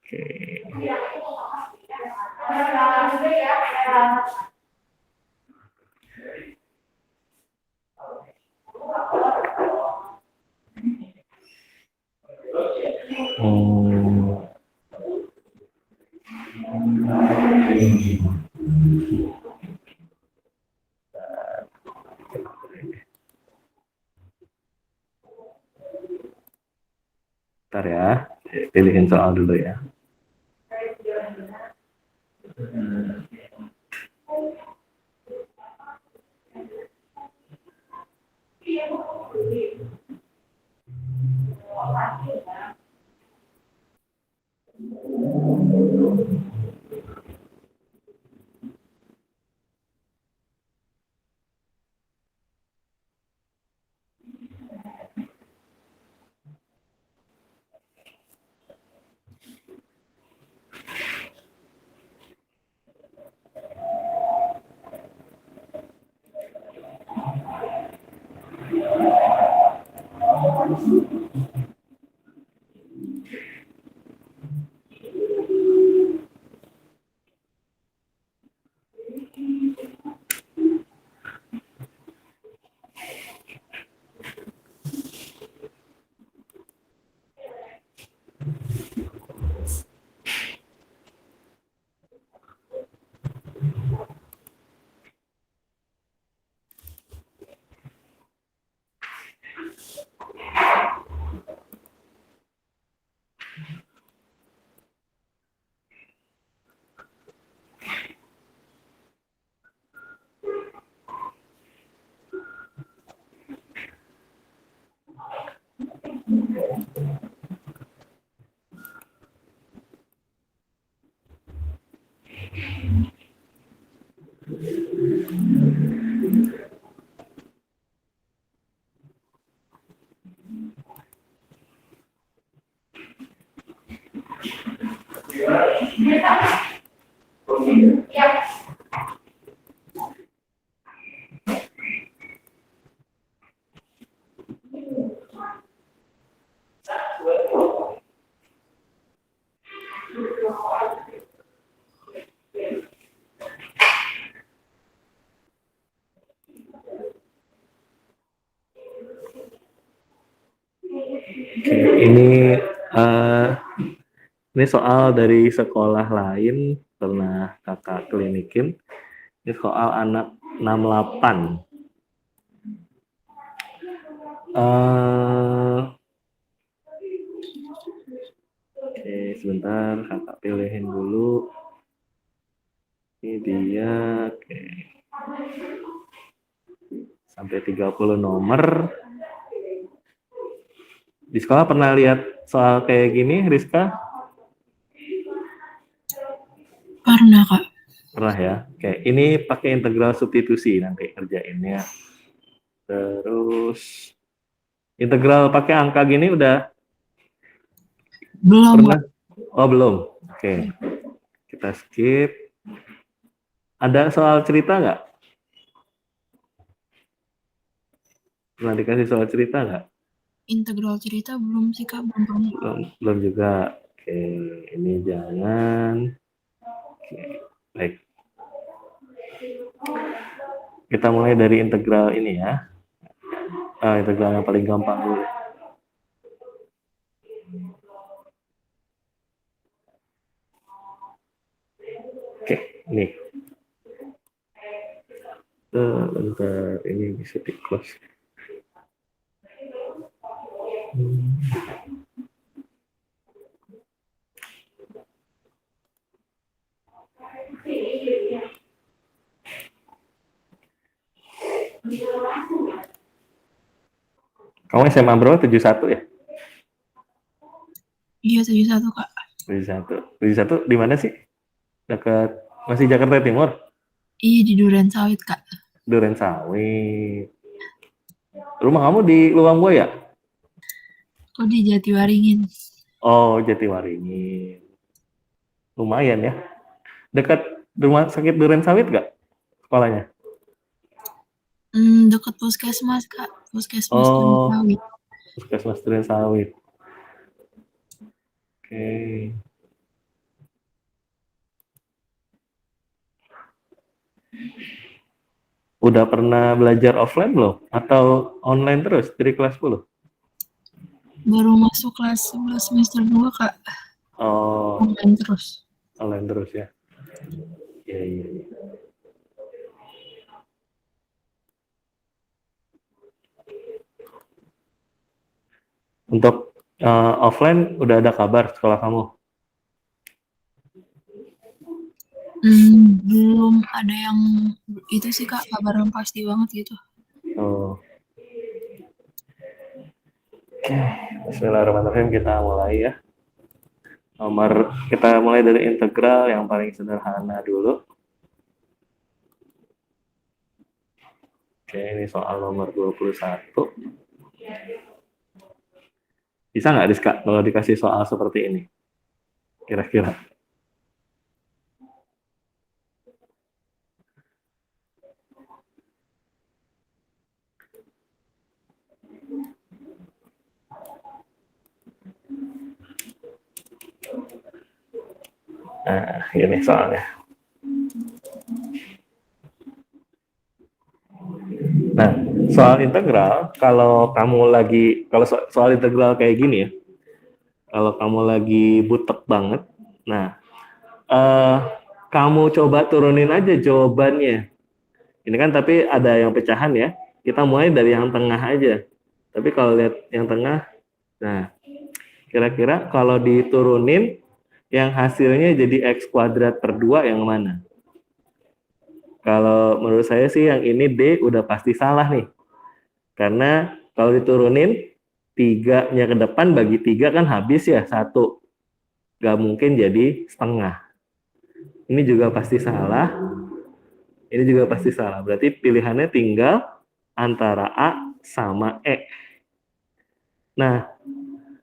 Oke. Bentar ya, pilihin soal dulu ya. Oke, ini soal dari sekolah lain pernah kakak klinikin. Ini soal anak 68. Oke, sebentar kakak pilihin dulu. Ini dia, oke. Sampai 30 nomor. Di sekolah pernah lihat soal kayak gini, Rizka? Pernah, Kak. Pernah ya. Oke, ini pakai integral substitusi nanti kerjainnya. Terus integral pakai angka gini udah Belum, pernah? Kak. Oh, belum. Oke. Kita skip. Ada soal cerita nggak? Pernah dikasih soal cerita nggak? Integral cerita belum sih, Kak. Belum pernah. Belum juga. Oke, ini jangan. Oke, baik. Kita mulai dari integral ini ya. Integral yang paling gampang dulu. Oke, ini. Bentar, ini bisa di close. Kamu SMA berapa? 71 ya? Iya, 71, Kak. 71. 71 di mana sih? Dekat, masih Jakarta Timur? Iya, di Duren Sawit, Kak. Duren Sawit. Rumah kamu di Luang Buaya? Oh, di Jatiwaringin. Oh, Jatiwaringin. Lumayan ya. Dekat rumah sakit Duren Sawit nggak sekolahnya? Dekat puskesmas, Kak. Puskesmas Duren Oh, Sawit. Puskesmas Duren Sawit. Oke. Udah pernah belajar offline belum? Atau online terus dari kelas 10? Baru masuk kelas 11 semester 2, Kak. Oh, Online terus. online terus ya. Iya, iya, iya. Untuk offline udah ada kabar sekolah kamu? Belum ada yang itu sih, Kak, kabar yang pasti banget gitu. Oh. Oke, bismillahirrahmanirrahim, kita mulai ya. Kita mulai dari integral yang paling sederhana dulu. Oke, ini soal nomor 21. Bisa nggak Diska kalau dikasih soal seperti ini? Kira-kira. Nah, ini soalnya. Nah, soal integral, kalau kamu lagi, kalau soal integral kayak gini ya, kalau kamu lagi butek banget, nah, kamu coba turunin aja jawabannya. Ini kan tapi ada yang pecahan ya, kita mulai dari yang tengah aja. Tapi kalau lihat yang tengah, nah, kira-kira kalau diturunin, yang hasilnya jadi X kuadrat per 2 yang mana? Kalau menurut saya sih yang ini D udah pasti salah nih. Karena kalau diturunin, 3-nya ke depan bagi 3 kan habis ya, 1. Gak mungkin jadi setengah. Ini juga pasti salah. Ini juga pasti salah. Berarti pilihannya tinggal antara A sama E. Nah,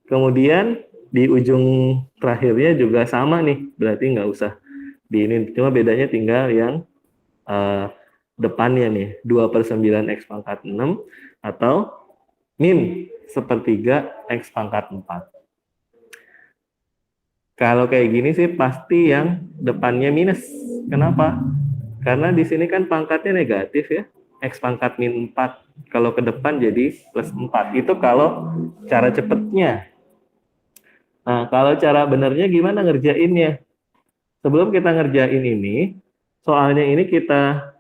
kemudian di ujung terakhirnya juga sama nih. Berarti nggak usah di ini. Cuma bedanya tinggal yang depannya nih. 2/9 X pangkat 6 atau min 1/3 X pangkat 4. Kalau kayak gini sih pasti yang depannya minus. Kenapa? Karena di sini kan pangkatnya negatif ya. X pangkat min 4. Kalau ke depan jadi plus 4. Itu kalau cara cepetnya. Nah, kalau cara benernya gimana ngerjainnya? Sebelum kita ngerjain ini, soalnya ini kita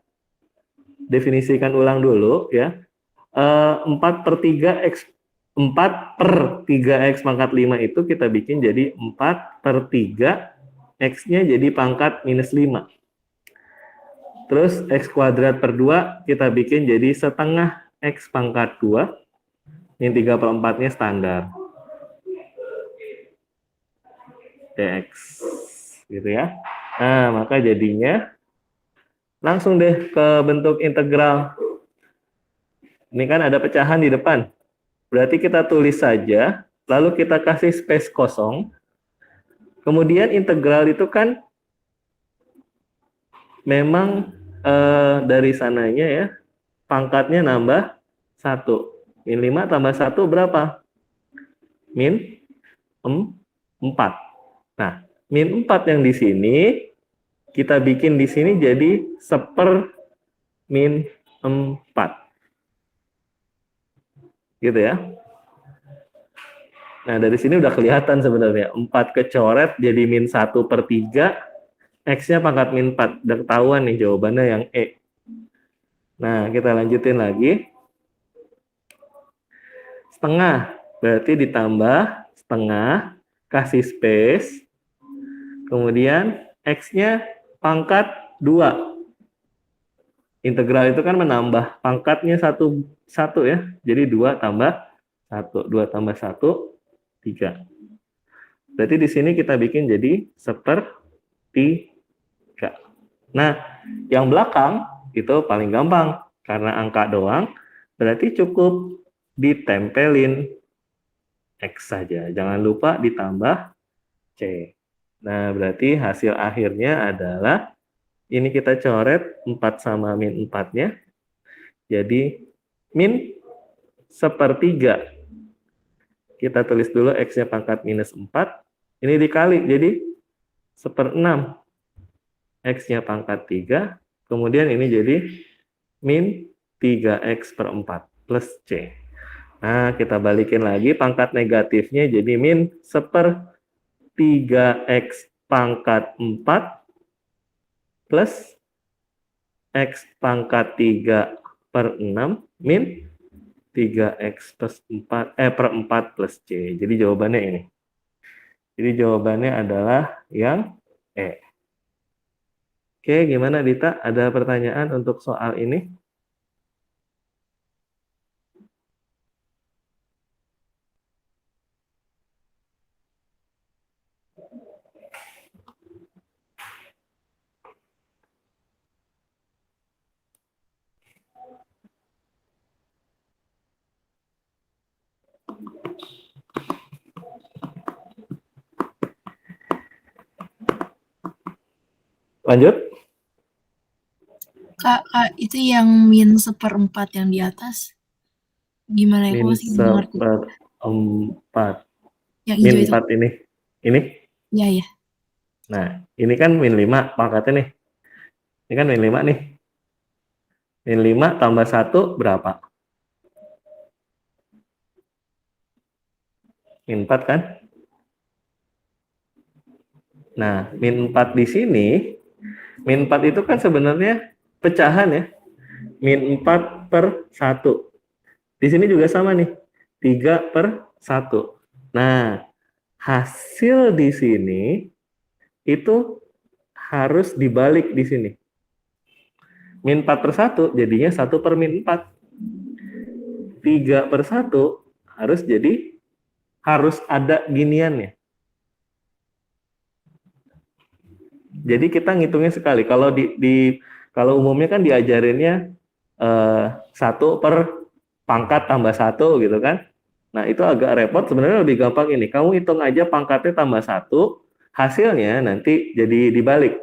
definisikan ulang dulu ya. 4/3 X 4/3 X pangkat 5 itu kita bikin jadi 4/3 X-nya jadi pangkat minus 5. Terus X kuadrat per 2 kita bikin jadi setengah X pangkat 2. Yang 3/4-nya standar. Dx. Gitu ya. Nah, maka jadinya langsung deh ke bentuk integral. Ini kan ada pecahan di depan. Berarti kita tulis saja, lalu kita kasih space kosong. Kemudian integral itu kan memang dari sananya ya, pangkatnya nambah 1. Min 5 tambah 1 berapa? Min 4. Nah, min 4 yang di sini, kita bikin di sini jadi 1/min 4. Gitu ya. Nah, dari sini udah kelihatan sebenarnya. 4 kecoret jadi min 1/3. X-nya pangkat min 4. Udah ketahuan nih jawabannya yang E. Nah, kita lanjutin lagi. Setengah. Berarti ditambah setengah. Kasih space. Kemudian X-nya pangkat 2. Integral itu kan menambah pangkatnya 1 ya. Jadi 2 tambah 1. 2 tambah 1, 3. Berarti di sini kita bikin jadi 1/3. Nah, yang belakang itu paling gampang. Karena angka doang, berarti cukup ditempelin X saja. Jangan lupa ditambah C. Nah, berarti hasil akhirnya adalah ini kita coret 4 sama min 4-nya. Jadi min 1/3 kita tulis dulu X-nya pangkat minus 4. Ini dikali, jadi 1/6. X-nya pangkat 3. Kemudian ini jadi min 3X per 4 plus C. Nah, kita balikin lagi pangkat negatifnya jadi min 1/3X pangkat 4 plus X pangkat 3 per 6 min 3X per 4 plus C. Jadi jawabannya ini. Jadi jawabannya adalah yang E. Oke, gimana Dita? Ada pertanyaan untuk soal ini? Lanjut? Kak, itu yang min 1/4 yang di atas. Gimana ya? Aku Min masih belum ngerti. 1/4. Yang Min hijau itu. 4 ini. Ini? Ya, ya. Nah, ini kan min 5 pangkatnya nih. Ini kan min 5 nih. Min 5 tambah 1 berapa? Min 4 kan? Nah, min 4 di sini, min 4 itu kan sebenarnya pecahan ya. Min 4 per 1. Di sini juga sama nih. 3/1. Nah, hasil di sini itu harus dibalik di sini. Min 4/1 jadinya 1/min 4. 3/1 harus ada giniannya. Jadi kita ngitungnya sekali. Kalau kalau umumnya kan diajarinnya 1 per pangkat tambah 1 gitu kan. Nah, itu agak repot. Sebenarnya lebih gampang ini. Kamu hitung aja pangkatnya tambah 1, hasilnya nanti jadi dibalik.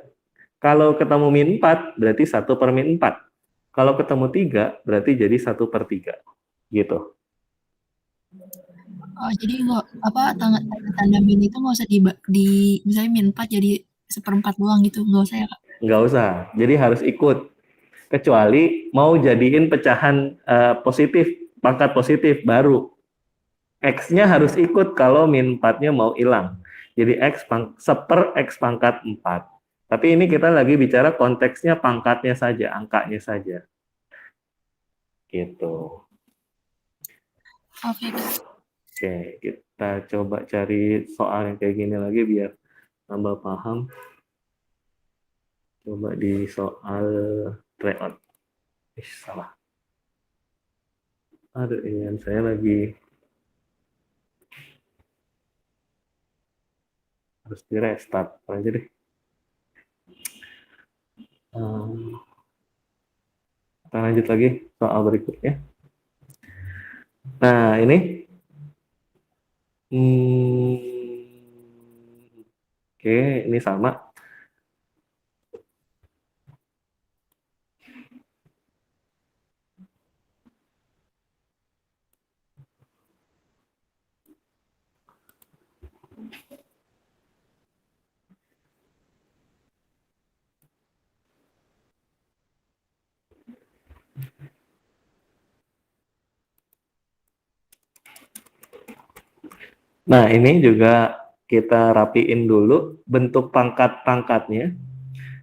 Kalau ketemu min 4, berarti 1/min 4. Kalau ketemu 3, berarti jadi 1/3. Gitu. Oh, jadi nggak tanda min itu nggak usah misalnya min 4 jadi 1/4 doang gitu, nggak usah ya Kak? Nggak usah. Jadi harus ikut. Kecuali mau jadiin pecahan positif, pangkat positif baru. X-nya harus ikut kalau min 4-nya mau hilang. Jadi X pangkat 4. Tapi ini kita lagi bicara konteksnya pangkatnya saja, angkanya saja. Gitu. Oke, Kak. Oke, kita coba cari soal yang kayak gini lagi biar tambah paham. Coba di soal tryout. Salah. Aduh, ini saya lagi harus di restart aja deh. Kita lanjut lagi soal berikutnya. Nah, ini oke, ini sama. Nah, ini juga kita rapiin dulu bentuk pangkat-pangkatnya.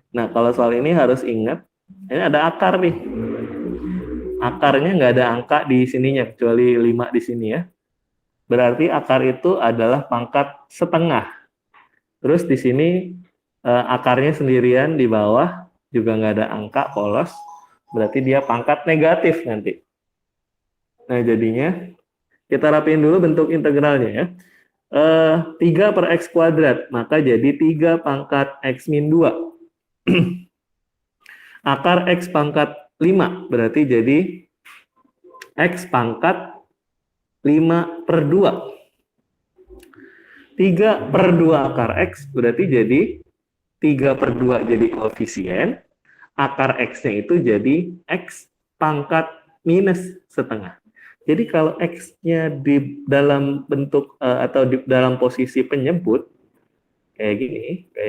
Nah, kalau soal ini harus ingat, ini ada akar nih. Akarnya nggak ada angka di sininya, kecuali 5 di sini ya. Berarti akar itu adalah pangkat setengah. Terus di sini akarnya sendirian di bawah, juga nggak ada angka, polos. Berarti dia pangkat negatif nanti. Nah, jadinya kita rapiin dulu bentuk integralnya ya. 3 per X kuadrat, maka jadi 3 pangkat X min 2. Akar X pangkat 5, berarti jadi X pangkat 5/2. 3/2 akar X, berarti jadi 3/2 jadi koefisien. Akar X-nya itu jadi X pangkat minus setengah. Jadi kalau X-nya di dalam bentuk atau di dalam posisi penyebut kayak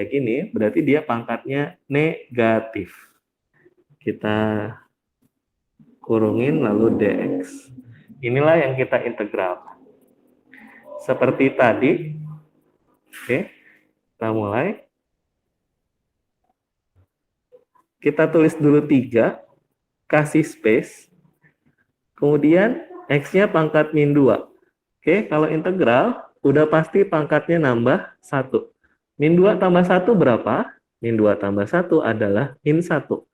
gini, berarti dia pangkatnya negatif. Kita kurungin lalu dx. Inilah yang kita integral. Seperti tadi, oke, kita mulai. Kita tulis dulu 3, kasih space, kemudian X-nya pangkat min 2. Oke, kalau integral, udah pasti pangkatnya nambah 1. Min 2 tambah 1 berapa? Min 2 tambah 1 adalah min 1.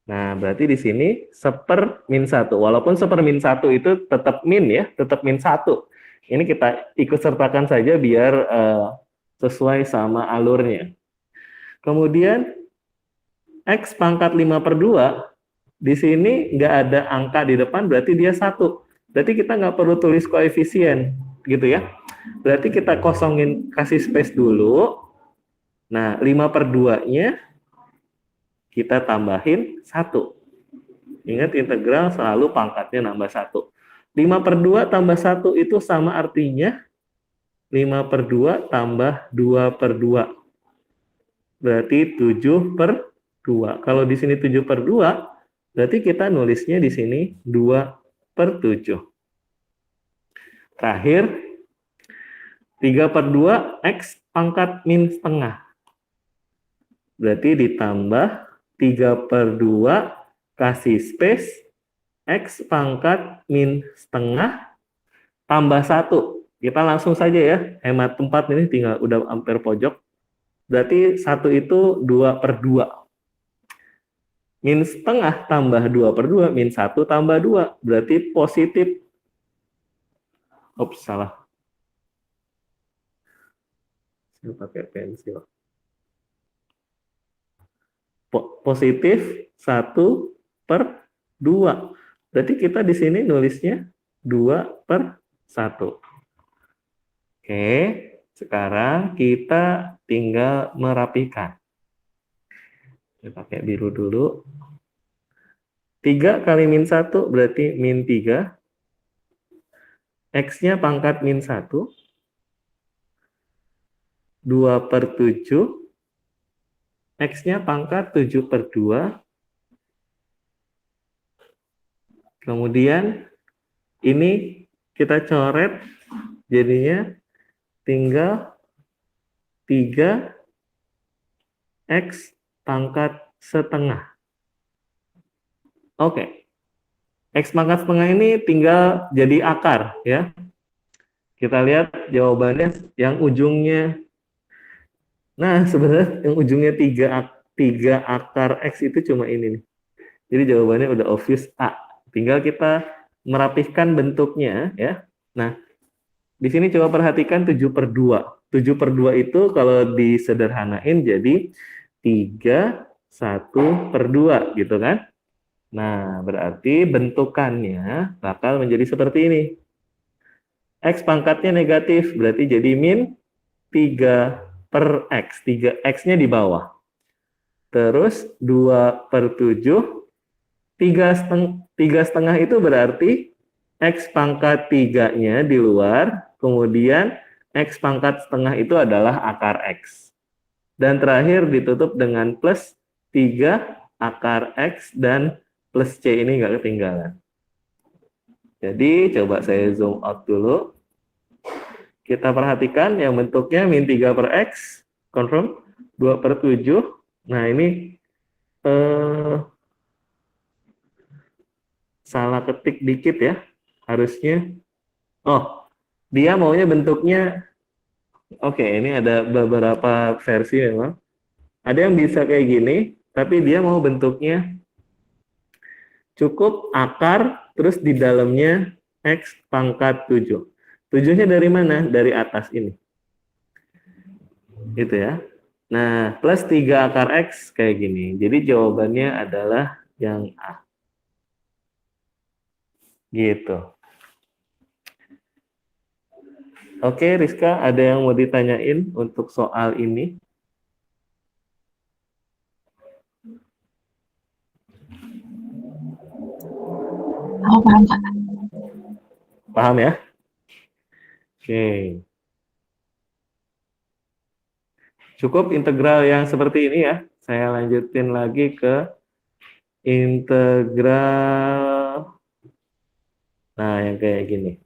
Nah, berarti di sini seper min 1. Walaupun seper min 1 itu tetap min ya, tetap min 1. Ini kita ikut sertakan saja biar sesuai sama alurnya. Kemudian, X pangkat 5/2, di sini nggak ada angka di depan, berarti dia 1. Berarti kita nggak perlu tulis koefisien, gitu ya. Berarti kita kosongin, kasih space dulu. Nah, 5/2-nya kita tambahin 1. Ingat, integral selalu pangkatnya nambah 1. 5/2 tambah 1 itu sama artinya 5/2 tambah 2/2. Berarti 7/2. Kalau di sini 7/2, berarti kita nulisnya di sini 2/7. Terakhir, 3/2 X pangkat min setengah. Berarti ditambah 3/2 kasih space X pangkat min setengah tambah 1. Kita langsung saja ya, hemat tempat ini tinggal udah hampir pojok. Berarti 1 itu 2/2. Min setengah tambah 2/2, min 1 tambah 2. Berarti positif. Oops, salah. Saya pakai pensil. Positif 1/2. Berarti kita di sini nulisnya 2/1. Oke, sekarang kita tinggal merapikan. Saya pakai biru dulu. 3 kali min 1 berarti min 3. X-nya pangkat min 1. 2/7. X-nya pangkat 7/2. Kemudian ini kita coret, jadinya tinggal 3X pangkat setengah. Oke. X pangkat setengah ini tinggal jadi akar ya. Kita lihat jawabannya yang ujungnya. Nah, sebenarnya yang ujungnya 3 akar X itu cuma ini nih. Jadi jawabannya udah obvious A. Tinggal kita merapihkan bentuknya ya. Nah, di sini coba perhatikan 7/2. 7/2 itu kalau disederhanain jadi 3/1/2 gitu kan. Nah, berarti bentukannya bakal menjadi seperti ini. X pangkatnya negatif, berarti jadi min 3/X. 3X-nya di bawah. Terus 2/7. 3,5 itu berarti X pangkat 3-nya di luar, kemudian X pangkat setengah itu adalah akar X. Dan terakhir ditutup dengan plus 3 akar X dan plus C ini nggak ketinggalan. Jadi coba saya zoom out dulu. Kita perhatikan yang bentuknya min 3/X, confirm, 2/7. Nah ini salah ketik dikit ya, harusnya. Oh, dia maunya bentuknya, oke, ini ada beberapa versi memang. Ada yang bisa kayak gini, tapi dia mau bentuknya cukup akar, terus di dalamnya X pangkat 7. 7-nya dari mana? Dari atas ini. Gitu ya. Nah, plus 3 akar X kayak gini. Jadi jawabannya adalah yang A. Gitu. Oke, Rizka, ada yang mau ditanyain untuk soal ini? Aku paham, Kak. Paham ya? Oke. Cukup integral yang seperti ini ya. Saya lanjutin lagi ke integral. Nah, yang kayak gini.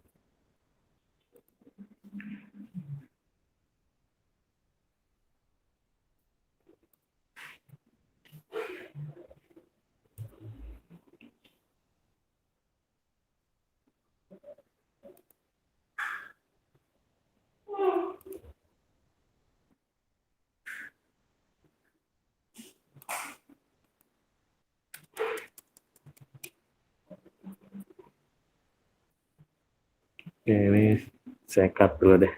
Oke, ini saya cut dulu deh.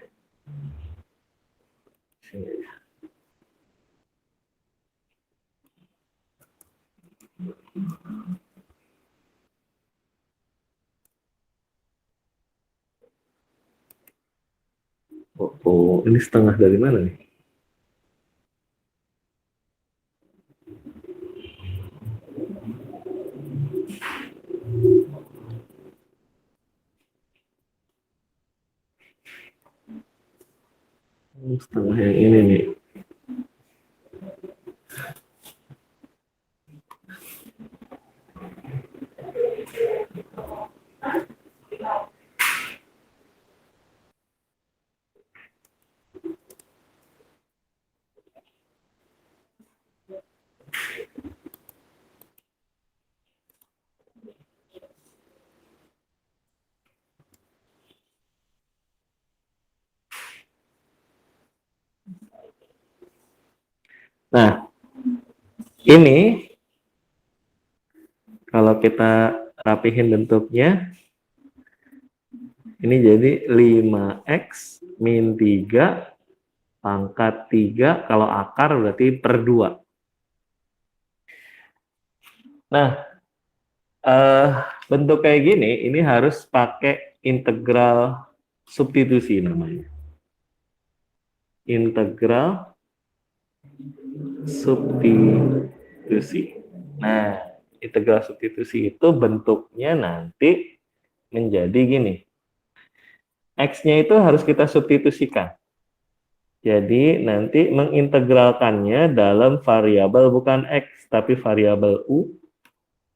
Oh, ini setengah dari mana nih? Setengah yang ini nih. Nah, ini kalau kita rapihin bentuknya, ini jadi 5x min 3 pangkat 3, kalau akar berarti per 2. Nah, bentuk kayak gini, ini harus pakai integral substitusi namanya. Integral substitusi. Nah, integral substitusi itu bentuknya nanti menjadi gini. X-nya itu harus kita substitusikan. Jadi nanti mengintegralkannya dalam variabel bukan X, tapi variabel U.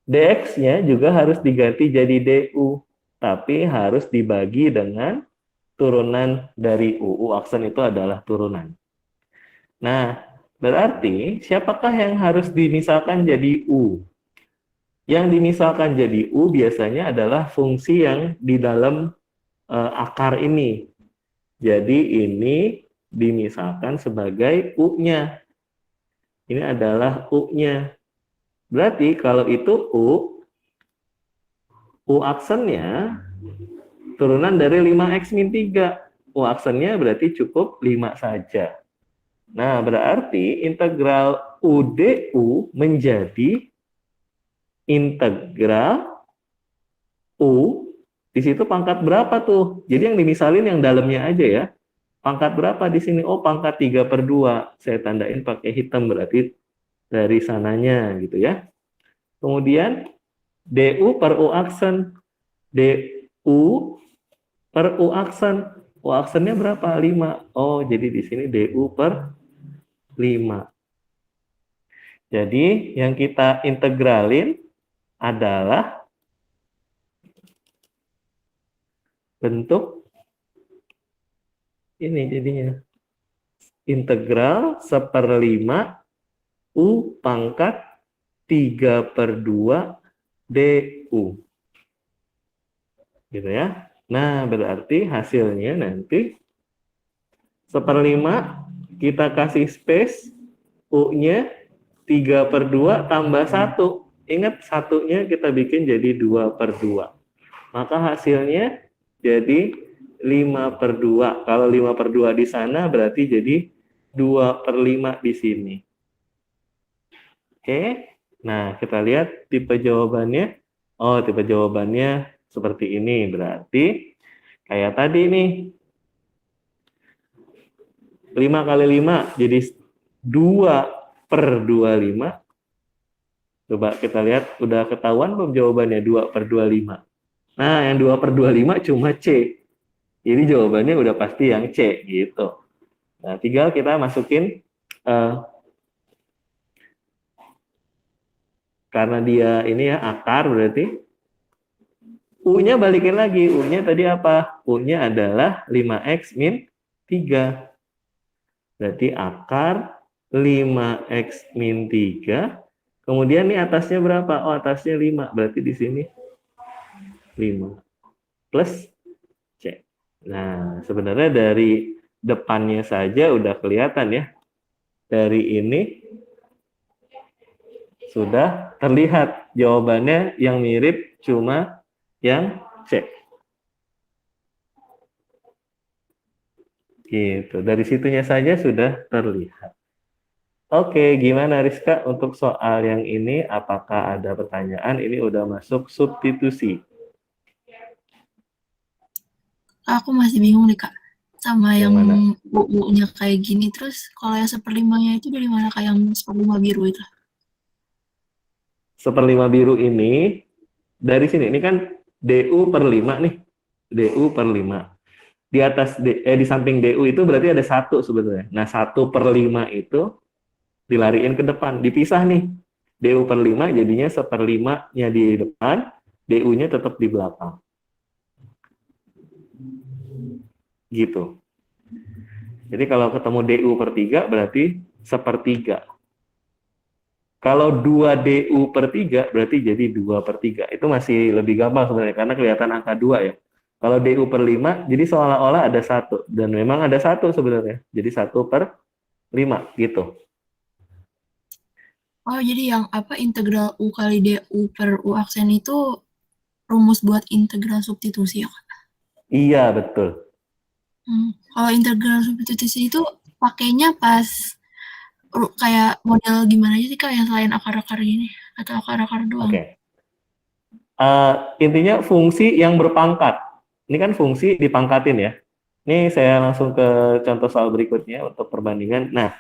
dx-nya juga harus diganti jadi du, tapi harus dibagi dengan turunan dari U. U aksen itu adalah turunan. Nah, berarti siapakah yang harus dimisalkan jadi U? Yang dimisalkan jadi U biasanya adalah fungsi yang di dalam akar ini. Jadi ini dimisalkan sebagai U-nya. Ini adalah U-nya. Berarti kalau itu U aksennya turunan dari 5x min 3. U aksennya berarti cukup 5 saja. Nah, berarti integral UDU menjadi integral U, di situ pangkat berapa tuh? Jadi yang dimisalin yang dalamnya aja ya. Pangkat berapa di sini? Oh, pangkat 3/2. Saya tandain pakai hitam, berarti dari sananya gitu ya. Kemudian DU per U aksen. DU per U aksen. U aksennya berapa? 5. Oh, jadi di sini DU per 5. Jadi yang kita integralin adalah bentuk ini jadinya. Integral 1/5 U pangkat 3/2 DU. Gitu ya. Nah, berarti hasilnya nanti 1/5 kita kasih space, U-nya 3/2 tambah 1. Ingat satunya kita bikin jadi 2/2. Maka hasilnya jadi 5/2. Kalau 5/2 di sana berarti jadi 2/5 di sini. Oke. Nah, kita lihat tipe jawabannya. Oh, tipe jawabannya seperti ini. Berarti kayak tadi nih. 5 kali 5 jadi 2/25. Coba kita lihat, udah ketahuan belum jawabannya 2/25? Nah, yang 2/25 cuma C. Jadi jawabannya udah pasti yang C gitu. Nah, tinggal kita masukin karena dia ini ya akar berarti U-nya balikin lagi. U-nya tadi apa? U-nya adalah 5X min 3. Berarti akar 5X min 3. Kemudian nih atasnya berapa? Oh, atasnya 5. Berarti di sini 5 plus C. Nah, sebenarnya dari depannya saja udah kelihatan ya. Dari ini sudah terlihat jawabannya yang mirip cuma yang C. Gitu. Dari situnya saja sudah terlihat. Oke, gimana Rizka untuk soal yang ini? Apakah ada pertanyaan? Ini udah masuk substitusi. Aku masih bingung nih Kak, sama Yang yang mana? U-nya kayak gini. Terus kalau yang 1/5-nya itu dari mana Kak, yang 1/5 biru itu? 1/5 biru ini dari sini. Ini kan DU per 5 nih. DU per 5. Di atas di samping DU itu berarti ada 1 sebenarnya. Nah, 1/5 itu dilariin ke depan, dipisah nih. DU per 5 jadinya 1/5-nya di depan, DU-nya tetap di belakang. Gitu. Jadi kalau ketemu DU per 3 berarti 1/3. Kalau 2 DU per 3 berarti jadi 2/3. Itu masih lebih gampang sebenarnya karena kelihatan angka 2 ya. Kalau DU per 5 jadi seolah-olah ada 1 dan memang ada 1 sebenarnya. Jadi 1/5 gitu. Oh, jadi yang apa, integral U kali DU per U aksen itu rumus buat integral substitusi ya Kak? Iya, betul. Kalau integral substitusi itu pakainya pas kayak model gimana aja sih Kak, yang selain akar-akar gini? Atau akar-akar doang? Oke. Intinya fungsi yang berpangkat. Ini kan fungsi dipangkatin ya. Ini saya langsung ke contoh soal berikutnya untuk perbandingan. Nah,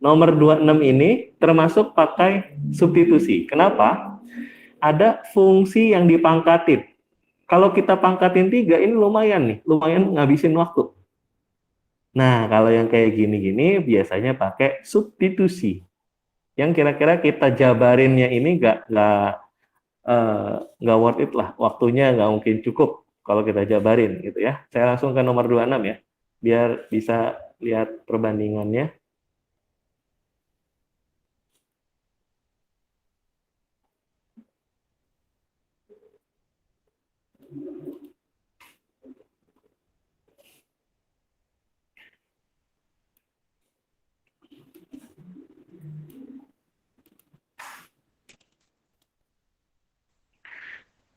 nomor 26 ini termasuk pakai substitusi. Kenapa? Ada fungsi yang dipangkatin. Kalau kita pangkatin 3, ini lumayan nih. Lumayan ngabisin waktu. Nah, kalau yang kayak gini-gini biasanya pakai substitusi. Yang kira-kira kita jabarinnya ini nggak worth it lah, waktunya nggak mungkin cukup kalau kita jabarin gitu ya. Saya langsung ke nomor 26 ya, biar bisa lihat perbandingannya.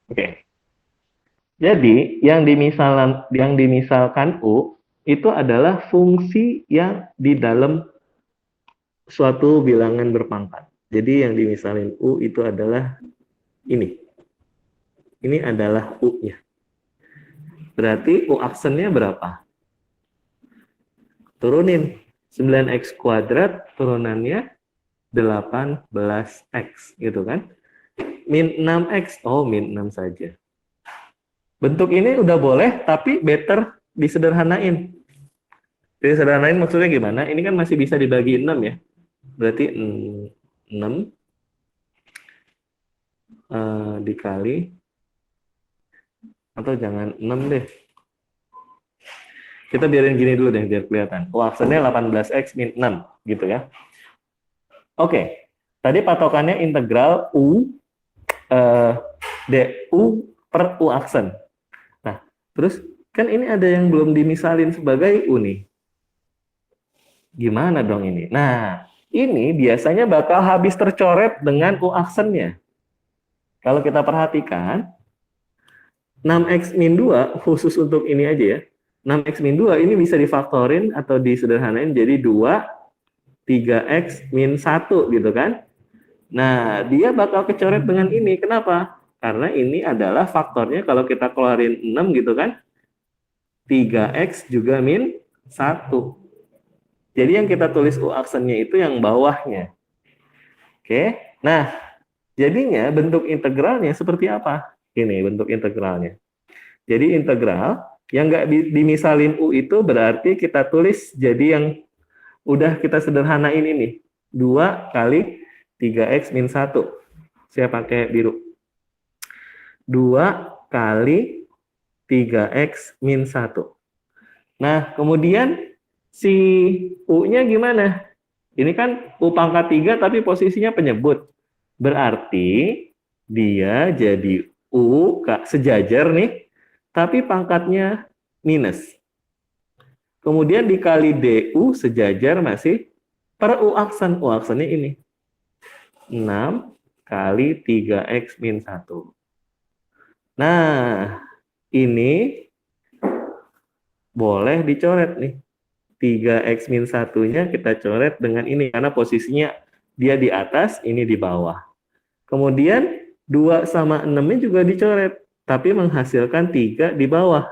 Oke, jadi yang dimisalkan U itu adalah fungsi yang di dalam suatu bilangan berpangkat. Jadi yang dimisalin U itu adalah ini. Ini adalah U-nya. Berarti U aksennya berapa? Turunin. 9X kuadrat turunannya 18X gitu kan. Min 6X, oh min 6 saja. Bentuk ini udah boleh, tapi better disederhanain. Disederhanain maksudnya gimana? Ini kan masih bisa dibagi 6 ya. Berarti 6 dikali, atau jangan 6 deh. Kita biarin gini dulu deh, biar kelihatan. Oh, aksennya 18X min 6, gitu ya. Oke, tadi patokannya integral U DU per U aksen. Nah, terus kan ini ada yang belum dimisalin sebagai U nih. Gimana dong ini? Nah, ini biasanya bakal habis tercoret dengan U aksennya. Kalau kita perhatikan, 6X min 2, khusus untuk ini aja ya, 6X min 2 ini bisa difaktorin atau disederhanain jadi 2, 3X min 1 gitu kan. Nah, dia bakal kecoret dengan ini. Kenapa? Karena ini adalah faktornya kalau kita keluarin 6 gitu kan, 3X juga min 1. Jadi yang kita tulis U aksennya itu yang bawahnya. Oke, nah jadinya bentuk integralnya seperti apa? Ini bentuk integralnya. Jadi integral yang nggak dimisalin U itu berarti kita tulis jadi yang udah kita sederhanain ini. 2 kali 3x min 1. Saya pakai biru. 2 kali 3x min 1. Nah, kemudian si U-nya gimana? Ini kan U pangkat 3 tapi posisinya penyebut. Berarti dia jadi U sejajar nih, tapi pangkatnya minus. Kemudian dikali DU sejajar masih per U aksen. U aksennya ini. 6 kali 3x min 1. Nah, ini boleh dicoret nih. 3x min 1-nya kita coret dengan ini, karena posisinya dia di atas, ini di bawah. Kemudian 2 sama 6-nya juga dicoret, tapi menghasilkan 3 di bawah.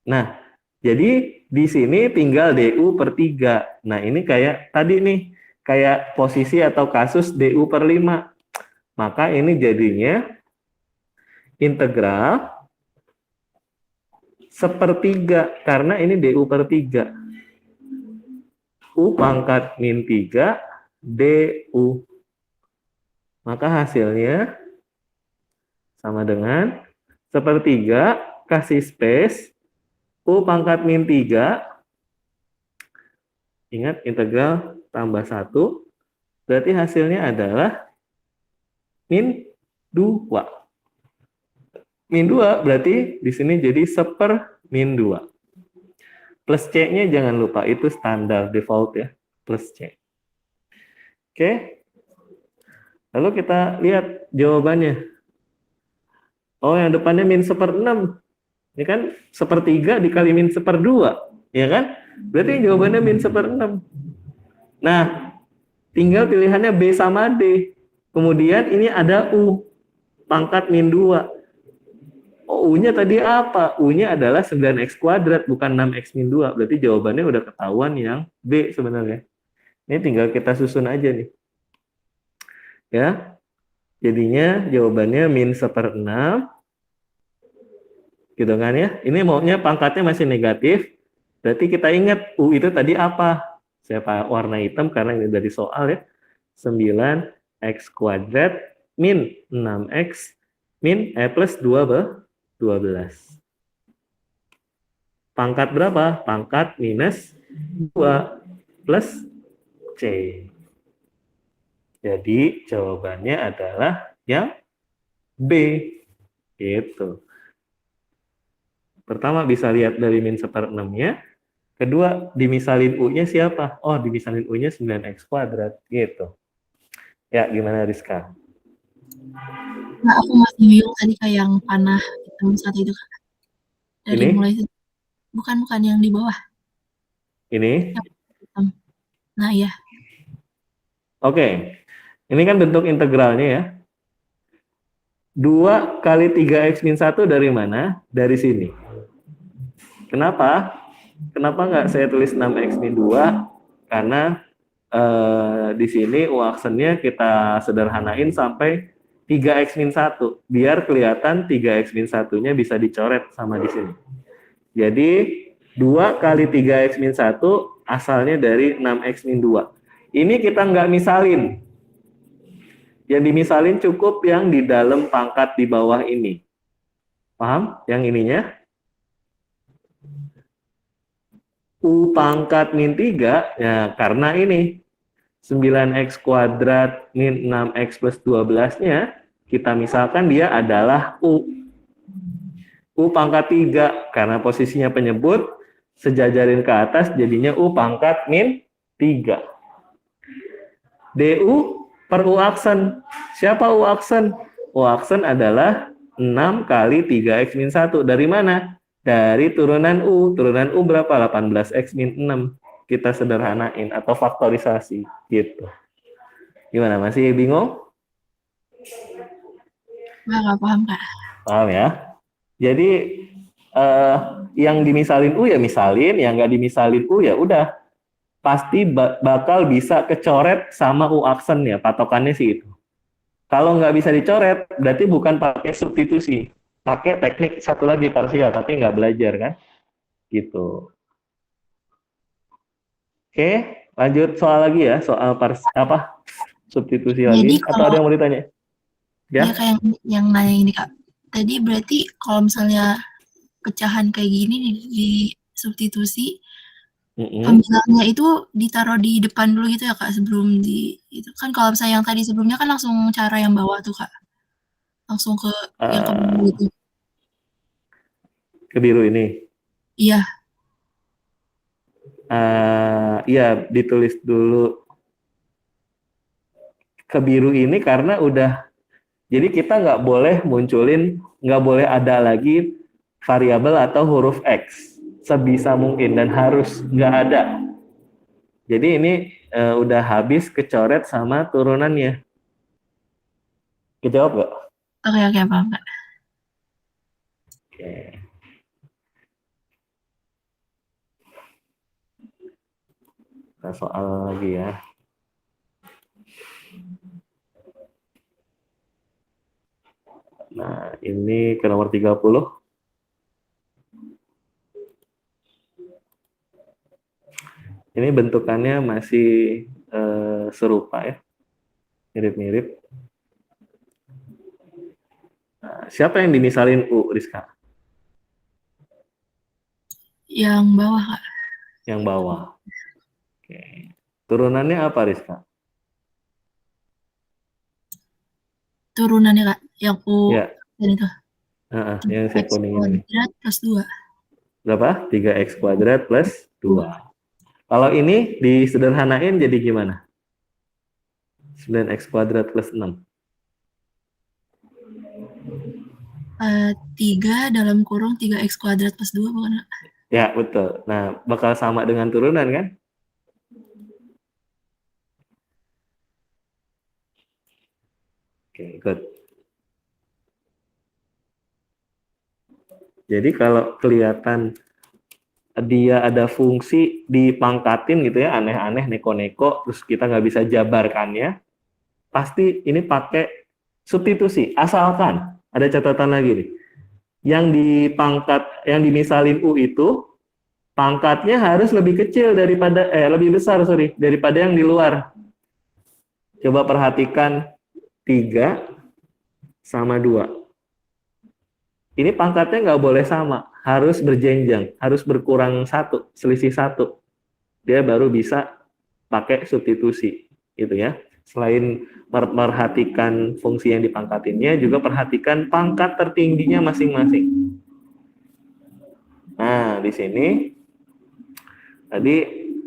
Nah, jadi di sini tinggal DU per 3. Nah, ini kayak tadi nih, kayak posisi atau kasus DU per 5. Maka ini jadinya integral sepertiga, karena ini DU per 3. U pangkat min 3 DU. Maka hasilnya sama dengan sepertiga kasih space U pangkat min 3. Ingat integral tambah 1. Berarti hasilnya adalah min 2. Min 2 berarti di sini jadi seper min 2. Plus C-nya jangan lupa, itu standar default ya, plus C. Oke. Lalu kita lihat jawabannya. Oh, yang depannya min seper-6. Ini kan sepertiga dikali min seper-2, ya kan? Berarti jawabannya min seper-6. Nah, tinggal pilihannya B sama D. Kemudian ini ada U, pangkat min 2. Oh, U-nya tadi apa? U-nya adalah 9x kuadrat, bukan 6x min 2. Berarti jawabannya udah ketahuan yang B sebenarnya. Ini tinggal kita susun aja nih. Ya, jadinya jawabannya min seper-6. Gitu kan ya. Ini maunya pangkatnya masih negatif. Berarti kita ingat U itu tadi apa? Saya warna hitam karena ini dari soal ya. 9x kuadrat min 6x min plus 12. Pangkat berapa? Pangkat minus 2 plus C. Jadi jawabannya adalah yang B. Gitu. Pertama bisa lihat dari min seper-6-nya. Kedua, dimisalin U-nya siapa? Oh, dimisalin U-nya 9x kuadrat. Gitu. Ya, gimana Rizka? Nah, aku masih bingung tadi kayak yang panah hitam satu itu kan. Dari Ini? mulai bukan yang di bawah. Ini? Yang hitam. Nah, iya. Oke. Ini kan bentuk integralnya ya. 2 kali 3x min 1 dari mana? Dari sini. Kenapa? Kenapa nggak saya tulis 6x min 2? Karena di sini U aksennya kita sederhanain sampai 3x min 1. Biar kelihatan 3x min 1-nya bisa dicoret sama di sini. Jadi 2 kali 3x min 1 asalnya dari 6x min 2. Ini kita nggak misalin. Yang dimisalin cukup yang di dalam pangkat di bawah ini. Paham? Yang ininya? U pangkat min 3, ya karena ini 9x kuadrat min 6x plus 12-nya, kita misalkan dia adalah U. U pangkat 3, karena posisinya penyebut, sejajarin ke atas jadinya U pangkat min 3. DU per U aksen. Siapa U aksen? U aksen adalah 6 kali 3x min 1. Dari mana? Dari turunan U. Turunan U berapa? 18x min 6. Kita sederhanain atau faktorisasi gitu. Gimana, masih bingung? Nggak paham, Kak. Paham ya? Jadi yang dimisalin U ya misalin, yang nggak dimisalin U ya udah pasti bakal bisa kecoret sama U aksen ya, patokannya sih itu. Kalau nggak bisa dicoret, berarti bukan pakai substitusi. pakai teknik satu lagi parsial, tapi nggak belajar kan? Gitu. Oke, lanjut soal lagi ya, soal substitusi Jadi lagi. Atau kalau ada yang mau ditanya? ya Ya? kayak yang nanya ini Kak. Tadi berarti kalau misalnya pecahan kayak gini di substitusi, Mm-mm. pembilangnya itu ditaruh di depan dulu gitu ya Kak sebelum itu kan kalau misalnya yang tadi sebelumnya kan langsung cara yang bawah tuh Kak, langsung ke yang ke bawah Eh, gitu. ke biru ini. Iya, Iya, ditulis dulu ke biru ini karena udah, jadi kita nggak boleh ada lagi variabel atau huruf X sebisa mungkin dan harus nggak ada. Jadi ini udah habis kecoret sama turunannya. Kejawab nggak? oke oke paham Kak. Oke. Kita soal lagi ya. Nah, ini ke nomor 30. Ini bentukannya masih serupa ya, mirip-mirip. Nah, siapa yang dimisalin U, Rizka? Yang bawah Kak, Yang bawah. Oke. Turunannya apa, Rizka? turunannya Kak, yang U Ya, dan itu yang saya 3x kuningin ini. kuadrat plus 2. Berapa? 3x kuadrat plus 2. 2. Kalau ini disederhanain jadi gimana? 9x kuadrat plus 6. 3 dalam kurung 3x kuadrat plus 2 bukan Kak? Ya, betul. Nah, bakal sama dengan turunan kan? Oke, good. Jadi kalau kelihatan dia ada fungsi dipangkatin gitu ya, aneh-aneh, neko-neko, terus kita nggak bisa jabarkannya, pasti ini pakai substitusi. Asalkan, ada catatan lagi nih, yang dimisalin U itu, pangkatnya harus lebih kecil lebih besar, daripada yang di luar. Coba perhatikan 3 sama 2. Ini pangkatnya nggak boleh sama, harus berjenjang, harus berkurang satu, selisih satu. Dia baru bisa pakai substitusi, gitu ya. Selain memperhatikan fungsi yang dipangkatinnya, juga perhatikan pangkat tertingginya masing-masing. Nah, di sini tadi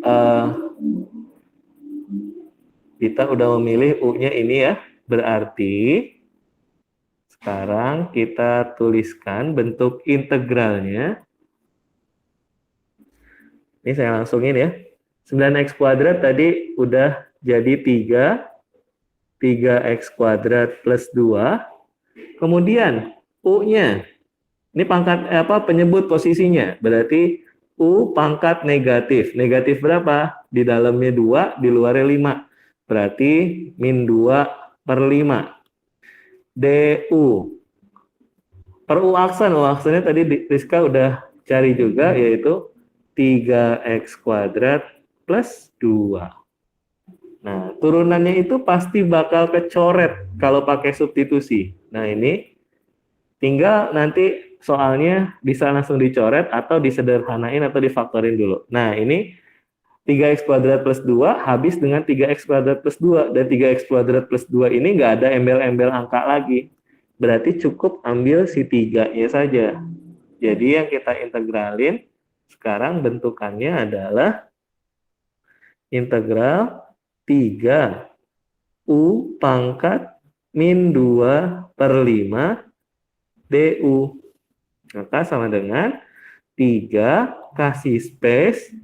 eh, kita udah memilih U-nya ini ya, berarti sekarang kita tuliskan bentuk integralnya. Ini saya langsungin ya. 9x kuadrat tadi udah jadi 3x kuadrat plus 2. Kemudian U-nya, ini penyebut posisinya. Berarti U pangkat negatif. Negatif berapa? Di dalamnya 2, di luarnya 5. Berarti min 2/5. DU. Per U aksen, U aksennya tadi Rizka udah cari juga, yaitu 3x kuadrat plus 2. Nah, turunannya itu pasti bakal kecoret kalau pakai substitusi. Nah, ini tinggal nanti soalnya bisa langsung dicoret atau disederhanain atau difaktorin dulu. Nah, ini 3x kuadrat plus 2 habis dengan 3x kuadrat plus 2. Dan 3x kuadrat plus 2 ini nggak ada embel-embel angka lagi. Berarti cukup ambil si 3-nya saja. Jadi yang kita integralin sekarang bentukannya adalah integral 3 U pangkat min 2/5 DU. Maka sama dengan 3 kasih space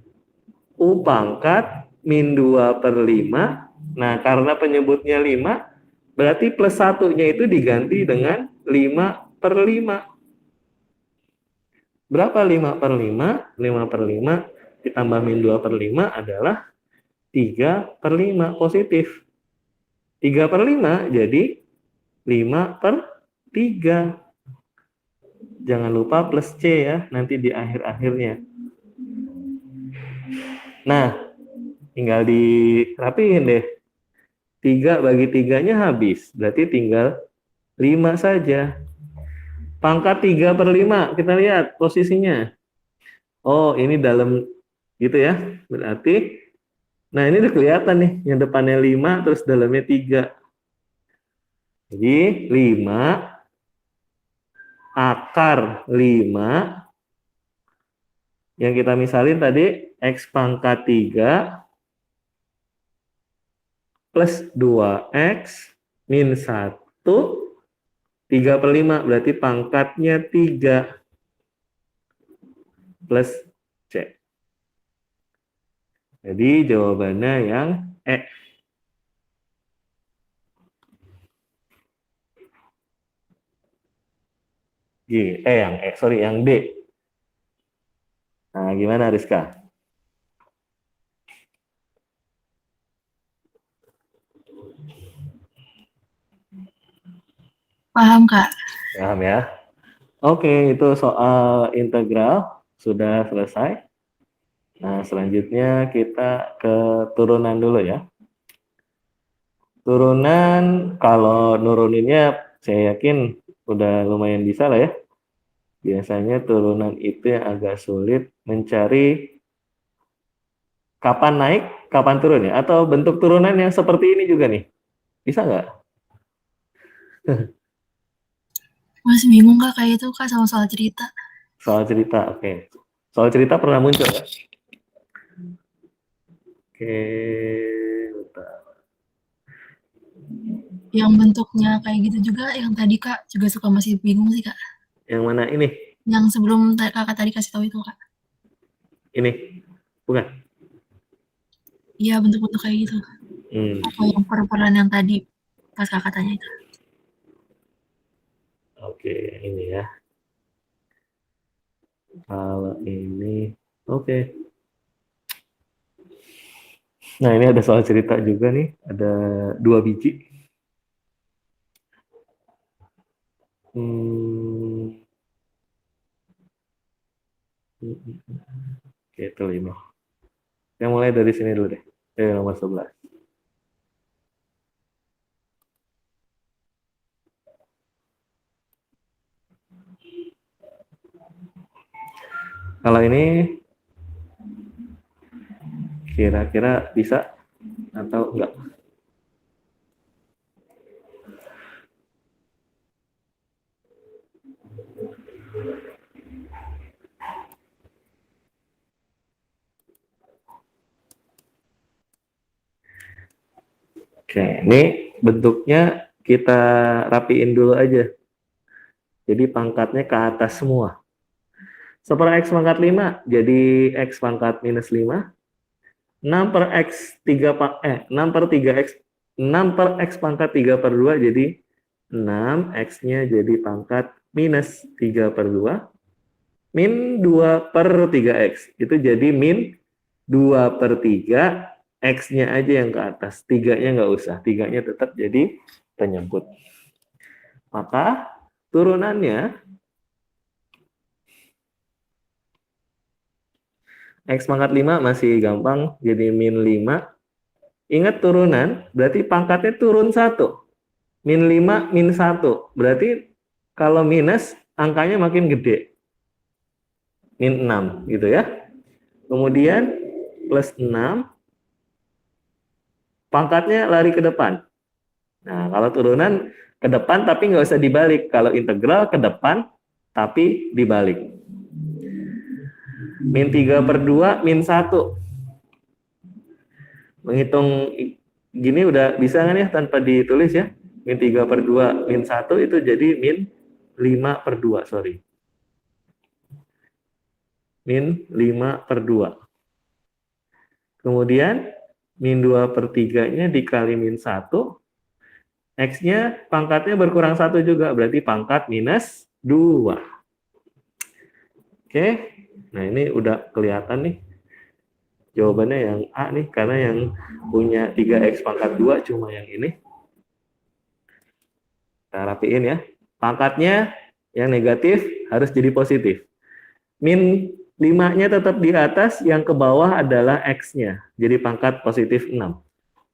U pangkat min 2/5. Nah, karena penyebutnya 5, berarti plus satunya itu diganti dengan 5/5. Berapa 5/5? 5/5 ditambah min 2/5 adalah 3/5 positif. 3/5 jadi 5/3. Jangan lupa plus C ya, nanti di akhir-akhirnya. Nah, tinggal dirapiin deh. 3 bagi 3-nya habis, berarti tinggal 5 saja. Pangkat 3/5, kita lihat posisinya. Oh, ini dalam gitu ya. Berarti, nah ini udah kelihatan nih, yang depannya 5, terus dalamnya 3. Jadi, 5 akar 5, yang kita misalin tadi, X pangkat 3 plus 2X min 1, 3/5, berarti pangkatnya 3 plus C. Jadi jawabannya yang E. Yang D. Nah, gimana Rizka? Paham, Kak. Paham ya? Oke, itu soal integral sudah selesai. Nah, selanjutnya kita ke turunan dulu ya. Turunan, kalau nuruninnya saya yakin udah lumayan bisa lah ya. Biasanya turunan itu yang agak sulit mencari kapan naik, kapan turun ya. Atau bentuk turunan yang seperti ini juga nih. Bisa nggak? Masih bingung, Kak, kayak itu, Kak, sama soal cerita. Soal cerita, oke. Soal cerita pernah muncul ya? Oke, bentar. Yang bentuknya kayak gitu juga, yang tadi, Kak, juga suka masih bingung sih, Kak. Yang mana ini? Yang sebelum Kakak tadi kasih tahu itu, Kak. Ini? Bukan? Iya, bentuk-bentuk kayak gitu. Atau yang per-peran yang tadi pas Kakak tanya itu. Oke, ini ya. Kalau ini, oke. Nah, ini ada soal cerita juga nih. Ada 2 biji. Oke, itu 5. Yang mulai dari sini dulu deh. Nomor 11. Kalau ini kira-kira bisa atau enggak? Oke, ini bentuknya kita rapiin dulu aja. Jadi pangkatnya ke atas semua. 1/X pangkat 5 jadi X pangkat minus 5. 6 per X 6 per 3X 6 per X pangkat 3/2 jadi 6, X-nya jadi pangkat minus 3/2. Min 2 per 3X. Itu jadi min 2/3, X-nya aja yang ke atas. 3-nya nggak usah. 3-nya tetap jadi penyebut. Maka turunannya X pangkat 5 masih gampang. Jadi min 5. Ingat turunan, berarti pangkatnya turun 1. Min 5, min 1. Berarti kalau minus, angkanya makin gede. Min 6 gitu ya. Kemudian plus 6, pangkatnya lari ke depan. Nah, kalau turunan ke depan tapi nggak usah dibalik. Kalau integral ke depan tapi dibalik. Min 3/2, min 1. Menghitung gini udah bisa kan ya tanpa ditulis ya. Min 3/2, min 1 itu jadi min 5/2, sorry. Min 5/2. Kemudian min 2/3-nya dikali min 1, X-nya pangkatnya berkurang 1 juga, berarti pangkat minus 2. Oke, nah ini udah kelihatan nih. Jawabannya yang A nih, karena yang punya 3X pangkat 2 cuma yang ini. Kita rapiin ya. Pangkatnya Yang negatif harus jadi positif. Min 5-nya tetap di atas, yang ke bawah adalah X-nya. Jadi pangkat positif 6.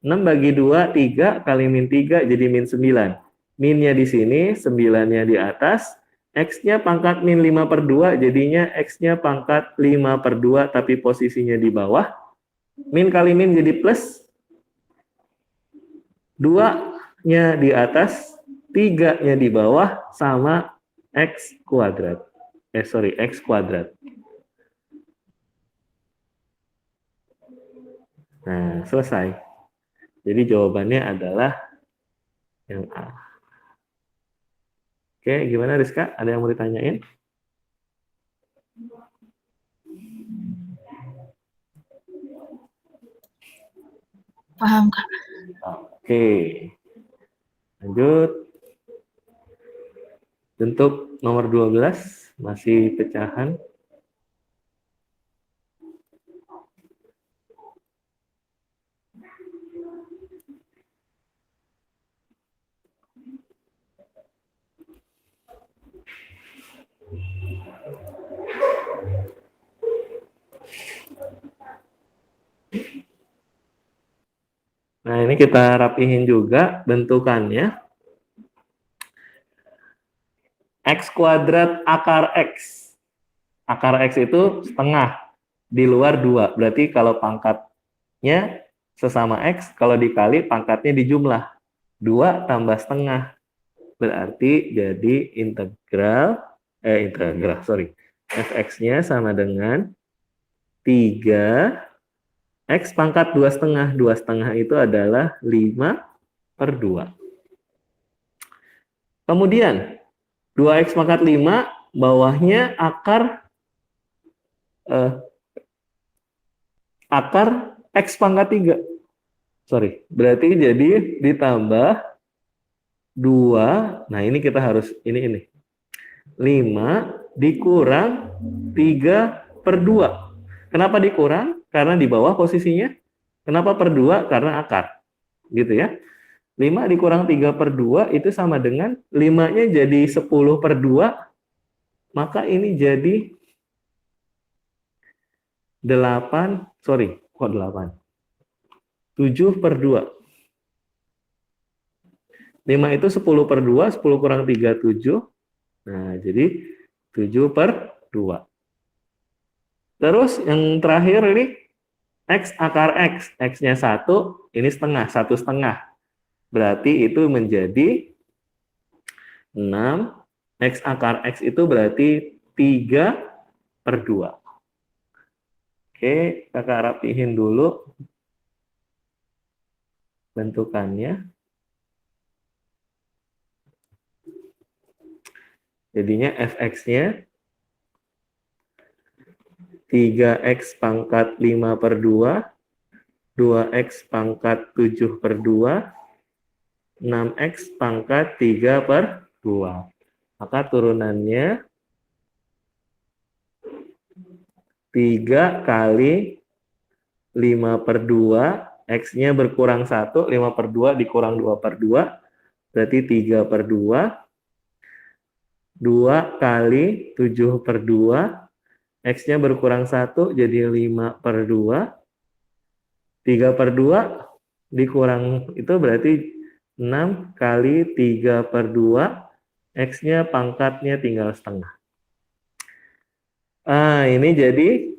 6 bagi 2, 3 kali min 3 jadi min 9. Minnya di sini, 9-nya di atas. X-nya pangkat min 5 per 2, jadinya X-nya pangkat 5 per 2, tapi posisinya di bawah. Min kali min jadi plus. 2-nya di atas, 3-nya di bawah, sama X kuadrat. X kuadrat. Nah, selesai. Jadi jawabannya adalah yang A. Oke, gimana Rizka? Ada yang mau ditanyain? Paham, Kak. Oke. Lanjut. Bentuk nomor 12, masih pecahan. Nah, ini kita rapihin juga bentukannya. X kuadrat akar X. Akar X itu setengah, di luar 2. Berarti kalau pangkatnya sesama X, kalau dikali pangkatnya dijumlah. 2 tambah setengah. Berarti jadi fx-nya sama dengan 3 X pangkat 2,5. 2,5 itu adalah 5 per 2. Kemudian 2X pangkat 5, bawahnya akar X pangkat 3. Berarti jadi ditambah 2. Nah, ini kita harus, ini. 5 dikurang 3 per 2. Kenapa dikurang? Karena di bawah posisinya. Kenapa per 2? Karena akar. Gitu ya. 5 dikurang 3 per 2 itu sama dengan 5-nya jadi 10 per 2. Maka ini jadi 7 per 2. 5 itu 10 per 2, 10 kurang 3, 7. Nah, jadi 7 per 2. Terus yang terakhir ini, X akar X. X-nya 1, ini setengah, 1,5. Berarti itu menjadi 6. X akar X itu berarti 3 per 2. Oke, kakak rapihin dulu bentukannya. Jadinya fx-nya 3x pangkat 5 per 2, 2x pangkat 7 per 2, 6x pangkat 3 per 2. Maka turunannya 3 kali 5 per 2, x-nya berkurang 1, 5 per 2 dikurang 2 per 2, berarti 3 per 2, 2 kali 7 per 2, X-nya berkurang 1, jadi 5 per 2. 3 per 2 dikurang itu berarti 6 kali 3 per 2. X-nya pangkatnya tinggal setengah. Ini jadi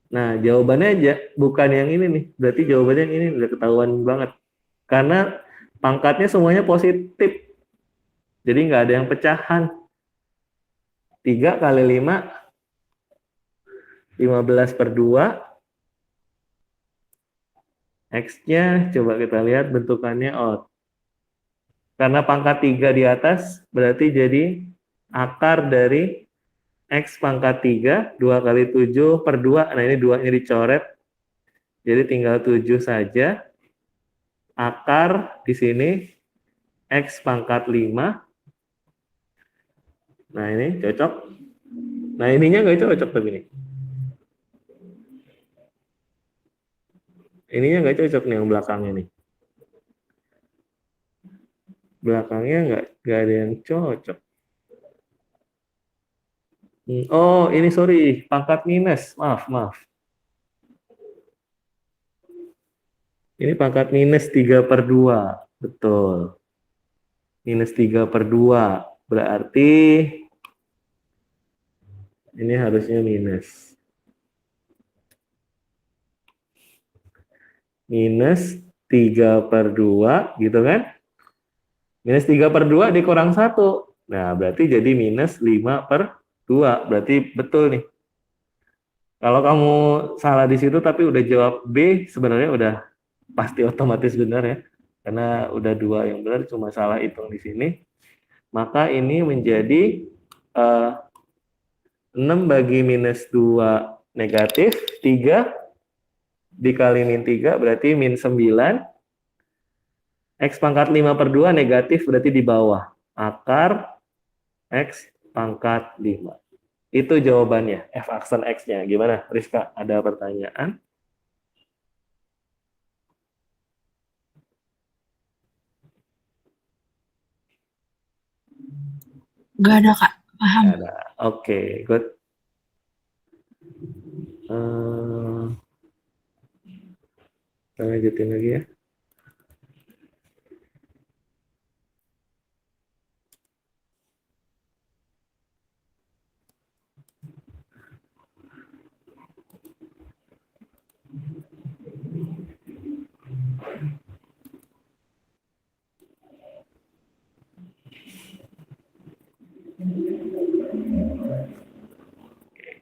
Nah, jawabannya aja bukan yang ini nih. Berarti jawabannya yang ini udah ketahuan banget. Karena pangkatnya semuanya positif. Jadi nggak ada yang pecahan. 3 kali 5, 15 per 2. X-nya coba kita lihat bentukannya. Karena pangkat 3 di atas, berarti jadi akar dari X pangkat 3, 2 kali 7 per 2. Nah, ini 2-nya dicoret. Jadi tinggal 7 saja. Akar di sini X pangkat 5. Nah, ini cocok. Nah, ininya nggak cocok tapi ini. ininya nggak cocok nih yang belakangnya nih. Belakangnya nggak ada yang cocok. Oh, ini sorry, pangkat minus. Maaf, maaf. Ini pangkat minus 3/2. Betul. Minus 3/2. Berarti ini harusnya minus. Minus 3/2, gitu kan? Minus 3/2 dikurang 1. Nah, berarti jadi minus 5/2. Berarti betul nih. Kalau kamu salah di situ tapi udah jawab B, sebenarnya udah pasti otomatis benar ya. Karena udah 2 yang benar, cuma salah hitung di sini. Maka ini menjadi 6 bagi minus 2 negatif, 3 dikali min 3 berarti min 9. X pangkat 5/2 negatif berarti di bawah. Akar X pangkat 5. Itu jawabannya, F aksen X-nya. Gimana, Rizka? Ada pertanyaan? Gak ada, Kak. Paham. Ada. Oke, good. Kita lanjutin lagi ya.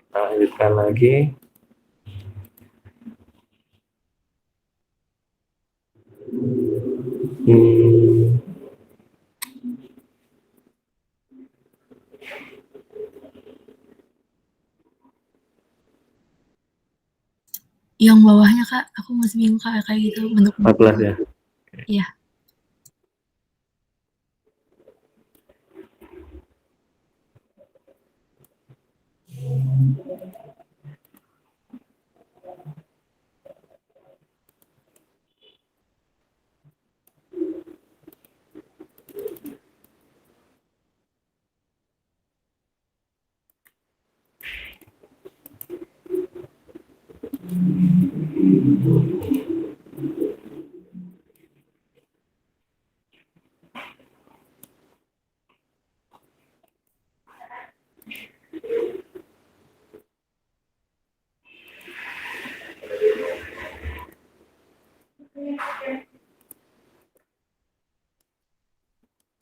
Kita lanjutkan lagi. Yang bawahnya, Kak, aku masih bingung, Kak, kayak gitu bentuk 14 ya. Iya.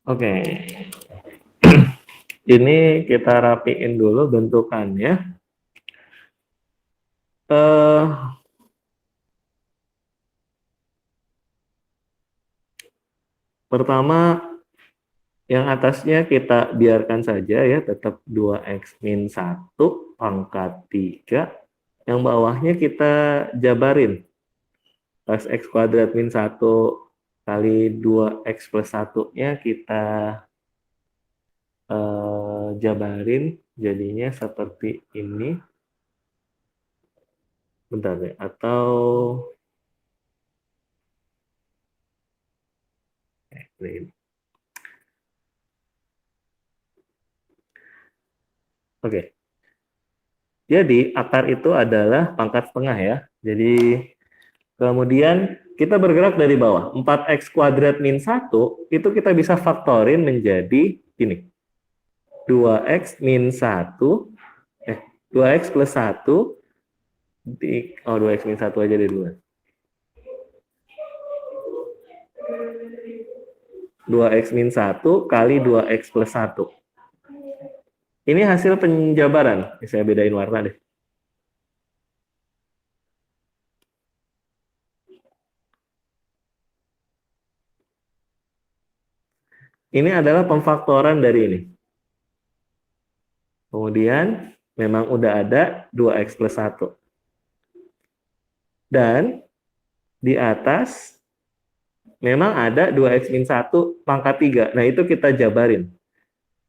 Oke. Ini kita rapiin dulu bentukannya. Pertama, yang atasnya kita biarkan saja ya, tetap 2x min 1 pangkat 3. Yang bawahnya kita jabarin. Pas x kuadrat min 1 kali 2x plus 1-nya kita jabarin, jadinya seperti ini. Bentar ya, atau ini. Oke. Jadi akar itu adalah pangkat setengah ya. Jadi kemudian kita bergerak dari bawah. 4x kuadrat min 1 itu kita bisa faktorin menjadi ini. 2x min 1 2x plus 1 2x min 1 aja deh dulu. 2x min 1 kali 2x plus 1. Ini hasil penjabaran. Saya bedain warna deh. Ini adalah pemfaktoran dari ini. Kemudian memang udah ada 2x plus 1. Dan di atas memang ada 2x min 1 pangkat 3. Nah, itu kita jabarin.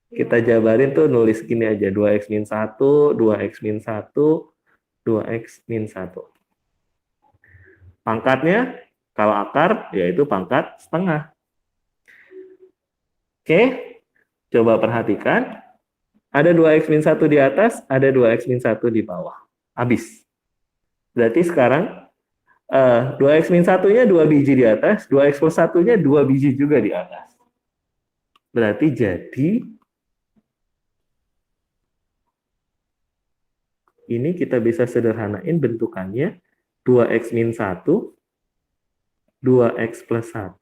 Kita jabarin tuh nulis gini aja. 2x min 1, 2x min 1, 2x min 1. Pangkatnya, kalau akar, yaitu pangkat setengah. Oke, coba perhatikan. Ada 2x-1 di atas, ada 2x-1 di bawah. Habis. Berarti sekarang 2x-1-nya 2 biji di atas, 2x plus 1-nya 2 biji juga di atas. Berarti jadi ini kita bisa sederhanain bentukannya 2x-1, 2x plus 1,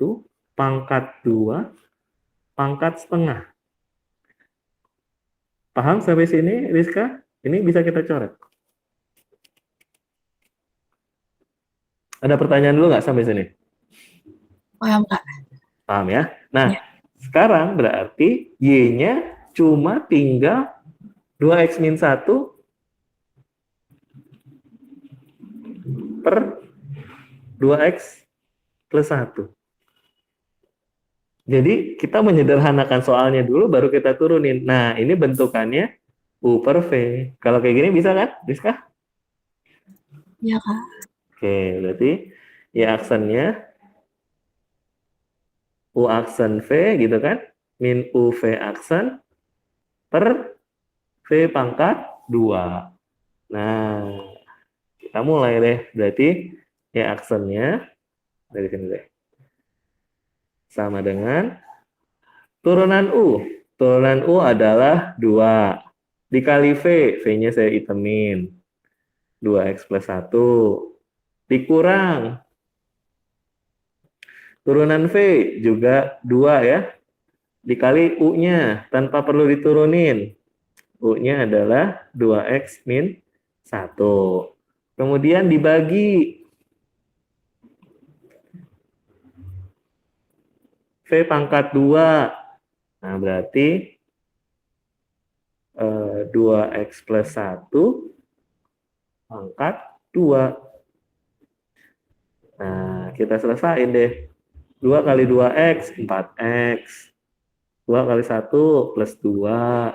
pangkat 2, pangkat setengah. Paham sampai sini, Rizka? Ini bisa kita coret. Ada pertanyaan dulu nggak sampai sini? Paham, Kak? Paham ya? Nah, Ya. sekarang berarti Y-nya cuma tinggal 2x-1 per 2x plus 1. Jadi kita menyederhanakan soalnya dulu, baru kita turunin. Nah, ini bentukannya U per V. Kalau kayak gini bisa kan, Rizka? Iya, Kak. Oke, berarti ya aksennya U aksen V gitu kan, min UV aksen per V pangkat 2. Nah, kita mulai deh. Berarti ya aksennya dari sini deh. Sama dengan turunan U. Turunan U adalah 2. Dikali V. V-nya saya hitamin. 2x plus 1. Dikurang. Turunan V juga 2 ya. Dikali U-nya. Tanpa perlu diturunin. U-nya adalah 2x min 1. Kemudian dibagi V pangkat 2. Nah, berarti 2x plus 1 pangkat 2. Nah, kita selesain deh. 2 kali 2x, 4x. 2 kali 1 plus 2.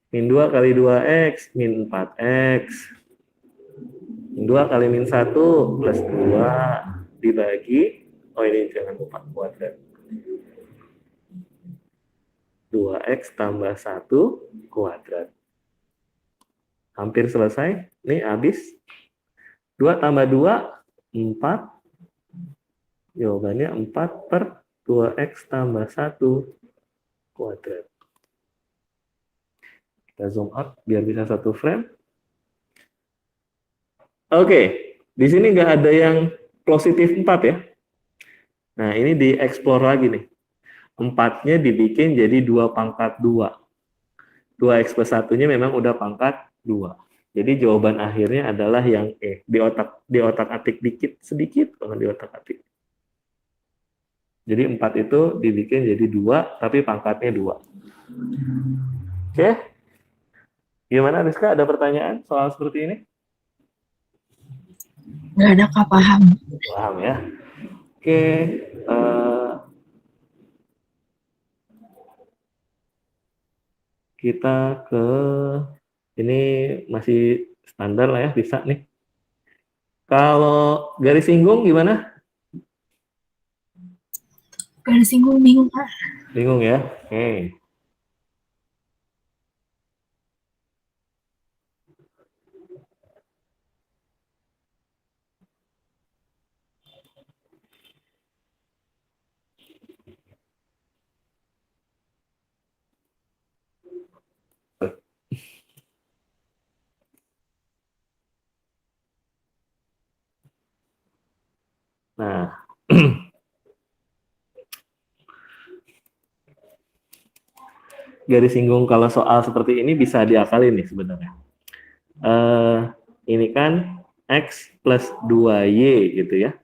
Min 2 kali 2x, min 4x. Min 2 kali min 1 plus 2. Dibagi, oh ini jangan lupa kuadrat. 2x tambah 1 kuadrat. Hampir selesai. Nih habis. 2 tambah 2, 4. Jawabannya 4 per 2x tambah 1 kuadrat. Kita zoom out biar bisa satu frame. Oke, di sini nggak ada yang positif 4 ya. Nah, ini dieksplor lagi nih. 4-nya dibikin jadi 2 pangkat 2. 2x plus 1-nya memang udah pangkat 2. Jadi jawaban akhirnya adalah yang E. Di otak atik dikit, sedikit banget di otak atik. Jadi 4 itu dibikin jadi 2, tapi pangkatnya 2. Oke. Gimana, Rizka? Ada pertanyaan soal seperti ini? Nggak ada, Kak, paham. Paham ya? Oke. Kita ke ini masih standar lah ya, bisa nih. Kalau garis singgung gimana? Garis singgung bingung, Kak. Bingung ya? Oke. Nah, garis singgung kalau soal seperti ini bisa diakalin nih sebenarnya. Ini kan X plus 2Y gitu ya.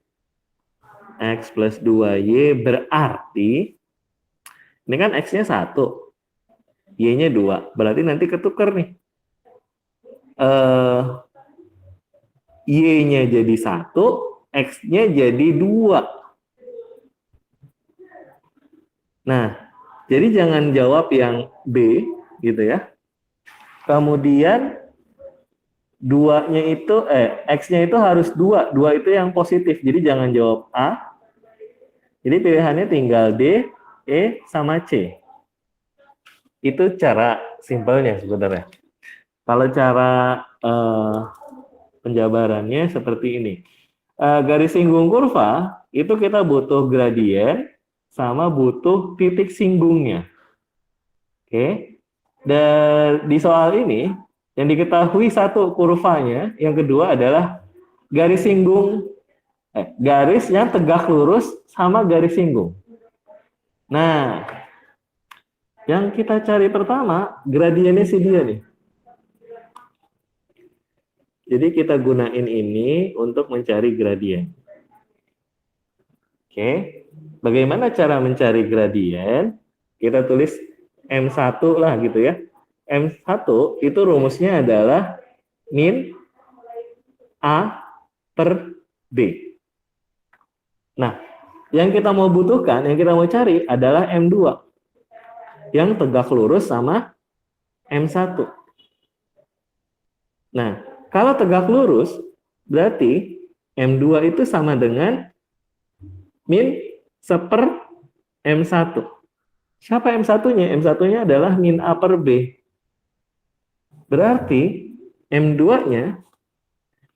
X plus 2Y berarti, ini kan X-nya 1, Y-nya 2. Berarti nanti ketukar nih. Y-nya jadi 1, X-nya jadi 2. Nah, jadi jangan jawab yang B gitu ya. Kemudian 2-nya itu, X-nya itu harus 2. 2 itu yang positif, jadi jangan jawab A. Jadi pilihannya tinggal D, E, sama C. Itu cara simpelnya sebenarnya. Kalau cara penjabarannya seperti ini. Garis singgung kurva, itu kita butuh gradien sama butuh titik singgungnya. Oke. Dan di soal ini, yang diketahui satu kurvanya, yang kedua adalah garis singgung, garis yang tegak lurus sama garis singgung. Nah, yang kita cari pertama, gradiennya si dia nih. Jadi kita gunain ini untuk mencari gradien. Oke, bagaimana cara mencari gradien? Kita tulis M1 lah gitu ya. M1 itu rumusnya adalah min A per B. Nah, yang kita mau butuhkan, yang kita mau cari adalah M2. Yang tegak lurus sama M1. Nah, kalau tegak lurus, berarti M2 itu sama dengan min 1/M1. Siapa M1-nya? M1-nya adalah min A per B. Berarti M2-nya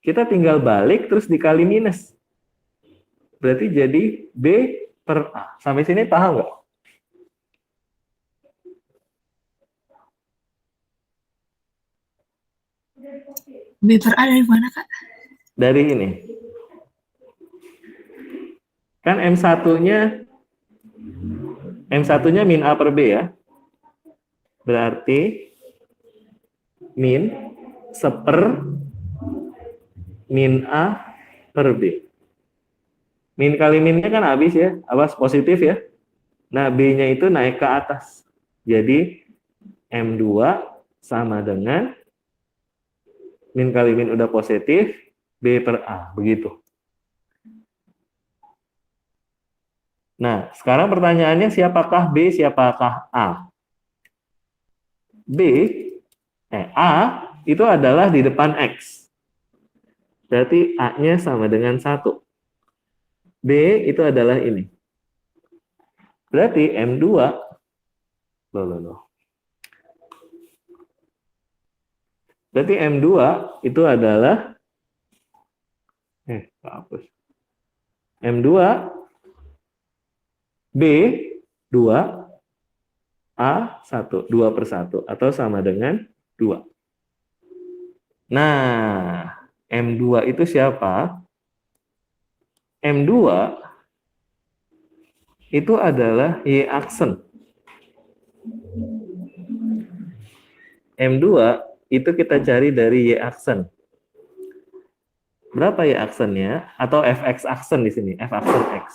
kita tinggal balik terus dikali minus. Berarti jadi B per A. Sampai sini paham nggak? B per A dari mana, Kak? Dari ini. Kan M1-nya min A per B ya. Berarti min 1/min A per B. Min kali minnya kan habis ya, awas positif ya. Nah, B-nya itu naik ke atas. Jadi M2 sama dengan min kali min udah positif, B per A, begitu. Nah, sekarang pertanyaannya siapakah B, siapakah A? A itu adalah di depan X. Berarti A-nya sama dengan 1. B itu adalah ini. Berarti M2, Berarti M2 itu adalah, M2 B 2 A 1, 2 per 1, atau sama dengan 2. Nah, M2 itu siapa? M2 itu adalah Y aksen. M2 itu kita cari dari Y aksen. Berapa Y aksennya? Atau Fx aksen di sini, F aksen X.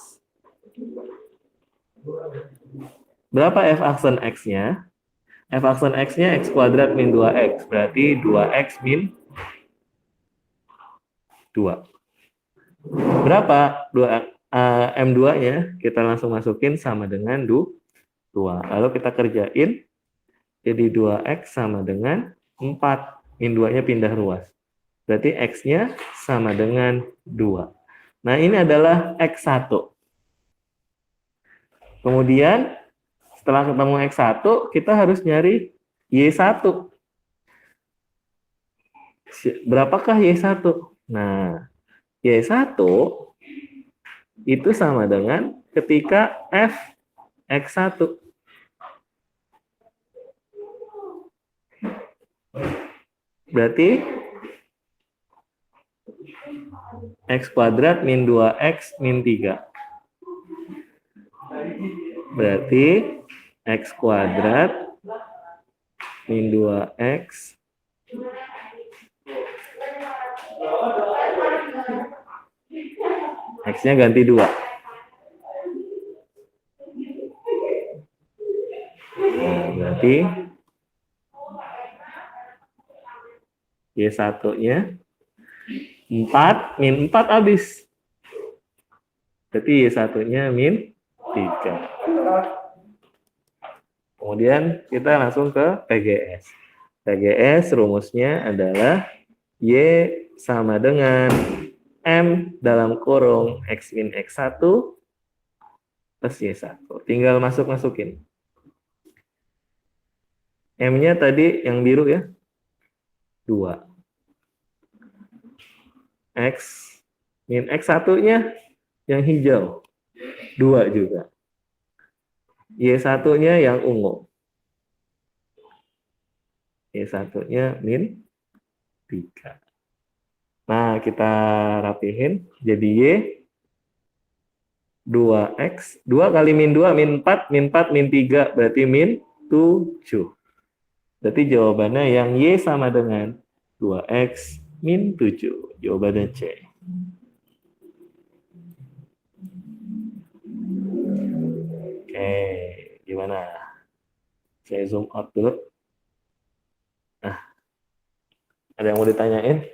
Berapa F aksen X-nya? F aksen X-nya X kuadrat min 2X. Berarti 2X min 2. Berapa? M2-nya kita langsung masukin sama dengan 2. Lalu kita kerjain. Jadi 2X sama dengan 4. Min 2-nya pindah ruas. Berarti X-nya sama dengan 2. Nah, ini adalah X1. Kemudian, setelah ketemu X1, kita harus nyari Y1. Berapakah Y1? Nah, Y1 itu sama dengan ketika F X1. Berarti X kuadrat min 2X min 3. Berarti X kuadrat min 2X X-nya ganti 2. Nah, berarti Y1-nya 4, min 4 habis. Berarti Y1-nya min 3. Kemudian kita langsung ke PGS. PGS rumusnya adalah Y sama dengan M dalam kurung X min X1 plus Y1. Tinggal masukin. M-nya tadi yang biru ya, 2. X min X1-nya yang hijau, 2 juga. Y1-nya yang ungu. Y1-nya min 3. Nah, kita rapihin jadi Y 2X, 2 kali min 2, min 4, min 4, min 3, berarti min 7. Berarti jawabannya yang Y sama dengan 2X min 7. Jawabannya C. Oke, gimana? Saya zoom out dulu. Nah, ada yang mau ditanyain?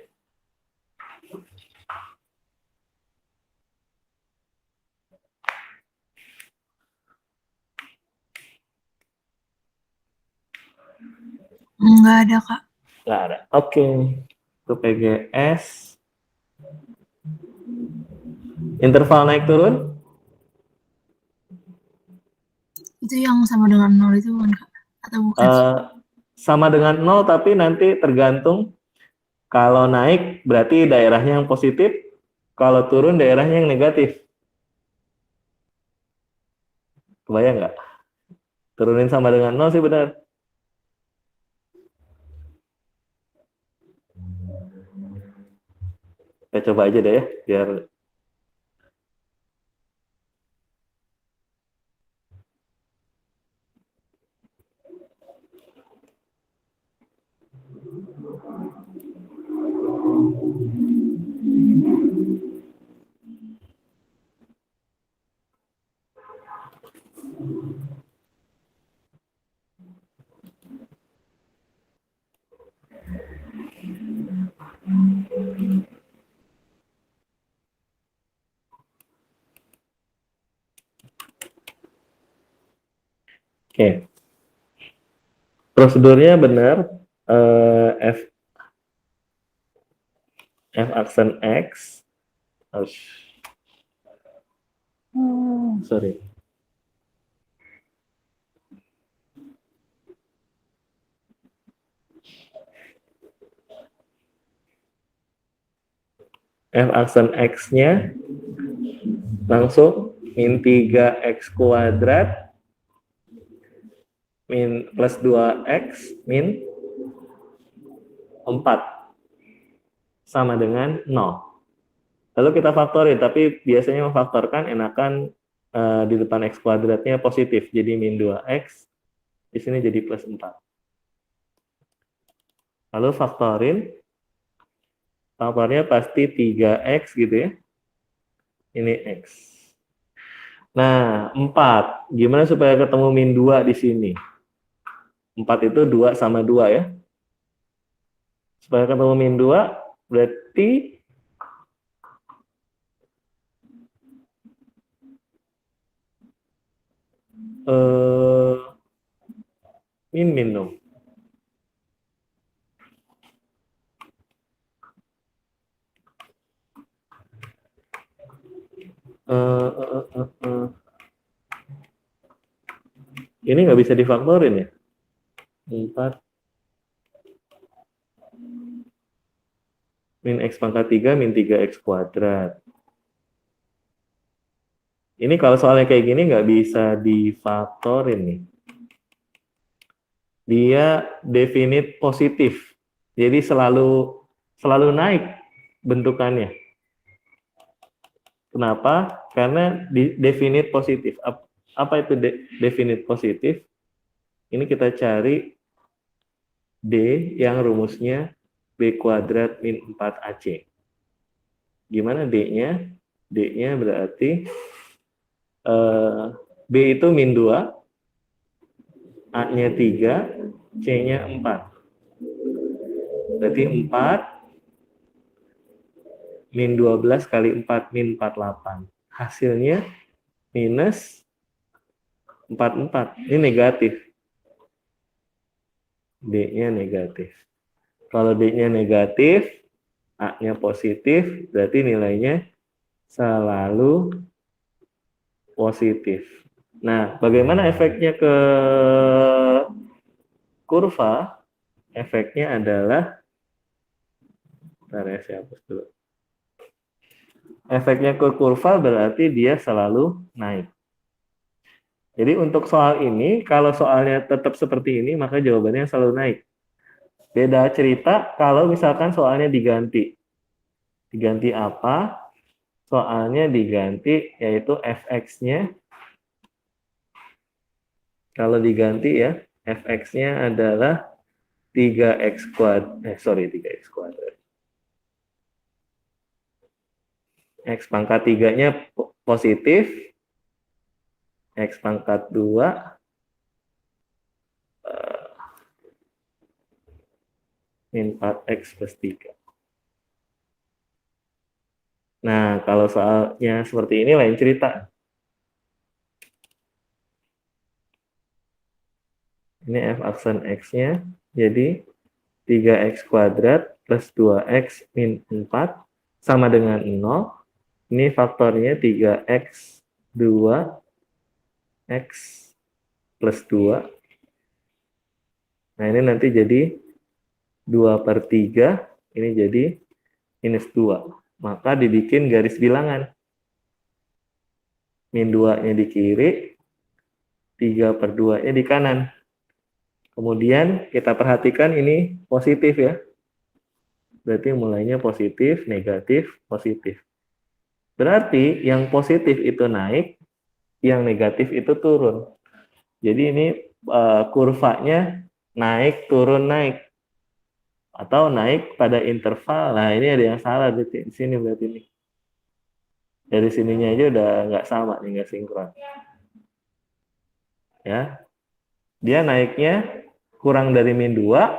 Nggak ada, Kak. Nggak ada. Oke. Untuk PGS. Interval naik turun? Itu yang sama dengan 0 itu bukan, Kak? Atau bukan? Sama dengan 0, tapi nanti tergantung. Kalau naik berarti daerahnya yang positif, kalau turun daerahnya yang negatif. Kebayang nggak? Turunin sama dengan 0 sih benar. Kita coba aja deh ya, biar oke. Prosedurnya benar. F aksen X. Sorry. F aksen X-nya langsung min 3X kuadrat min plus 2X min 4 sama dengan 0. Lalu kita faktorin, tapi biasanya memfaktorkan enakan di depan X kuadratnya positif, jadi min 2X, di sini jadi plus 4. Lalu faktornya pasti 3X gitu ya. Ini X. Nah, 4. Gimana supaya ketemu min 2 di sini? 4 itu 2 sama 2 ya. Supaya ketemu min 2, berarti min dong. Ini nggak bisa difaktorin ya? 4 min X pangkat 3 min 3X kuadrat. Ini kalau soalnya kayak gini nggak bisa difaktorin nih. Dia definite positif. Jadi selalu naik bentukannya. Kenapa? Karena definite positif. Apa itu definite positif? Ini kita cari D yang rumusnya B kuadrat min 4AC. Gimana D-nya? D-nya berarti B itu min 2, A-nya 3, C-nya 4. Berarti 4 min 12 kali 4 min 48. Hasilnya minus 44. Ini negatif. D-nya negatif. Kalau D-nya negatif, A-nya positif, berarti nilainya selalu positif. Nah, bagaimana efeknya ke kurva? Efeknya adalah, bentar ya, saya hapus dulu. Efeknya ke kurva berarti dia selalu naik. Jadi untuk soal ini, kalau soalnya tetap seperti ini, maka jawabannya selalu naik. Beda cerita kalau misalkan soalnya diganti. Diganti apa? Soalnya diganti yaitu fx-nya. Kalau diganti ya, fx-nya adalah 3x kuadrat. 3x kuadrat. X pangkat 3-nya positif. X pangkat 2 min 4x plus 3. Nah, kalau soalnya seperti ini lain cerita. Ini f aksen x-nya jadi 3x kuadrat plus 2x min 4 sama dengan 0. Ini faktornya 3x 2x plus 2. Nah, ini nanti jadi 2/3. Ini jadi minus 2. Maka dibikin garis bilangan. Min 2-nya di kiri, 3/2-nya di kanan. Kemudian kita perhatikan ini positif ya. Berarti mulainya positif, negatif, positif. Berarti yang positif itu naik, yang negatif itu turun. Jadi ini kurvanya naik, turun, naik. Atau naik pada interval. Nah, ini ada yang salah di sini berarti ini. Dari sininya aja udah nggak sama nih, nggak sinkron. Ya, dia naiknya kurang dari min 2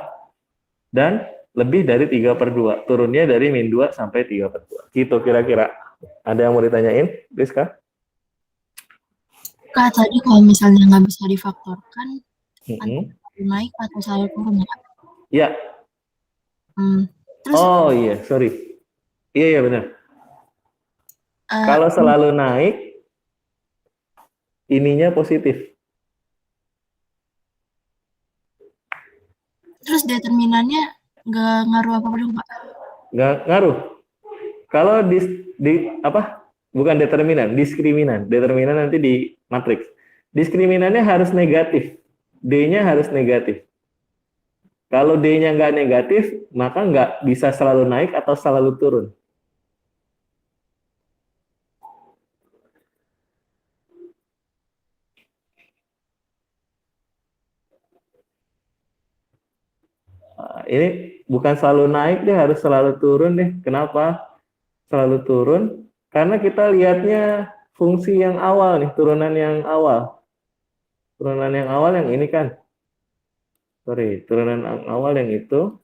dan lebih dari 3/2. Turunnya dari min 2 sampai 3/2. Gitu kira-kira. Ada yang mau ditanyain, Rizka? Kak, tadi kalau misalnya nggak bisa difaktorkan, Mm-mm. naik atau selalu turun ya? Ya. Terus Oh iya, sorry. Iya benar. eh, Kalau selalu naik, ininya positif. terus determinannya nggak ngaruh apa-apa dong, Pak? Nggak ngaruh. Kalau apa? Bukan determinan, diskriminan. Determinan nanti di matriks. Diskriminannya harus negatif. D-nya harus negatif. Kalau D-nya nggak negatif, maka nggak bisa selalu naik atau selalu turun. Ini bukan selalu naik deh, harus selalu turun deh. Kenapa selalu turun? Karena kita lihatnya fungsi yang awal nih, turunan yang awal. Turunan yang awal yang ini kan. Sorry, turunan yang awal yang itu.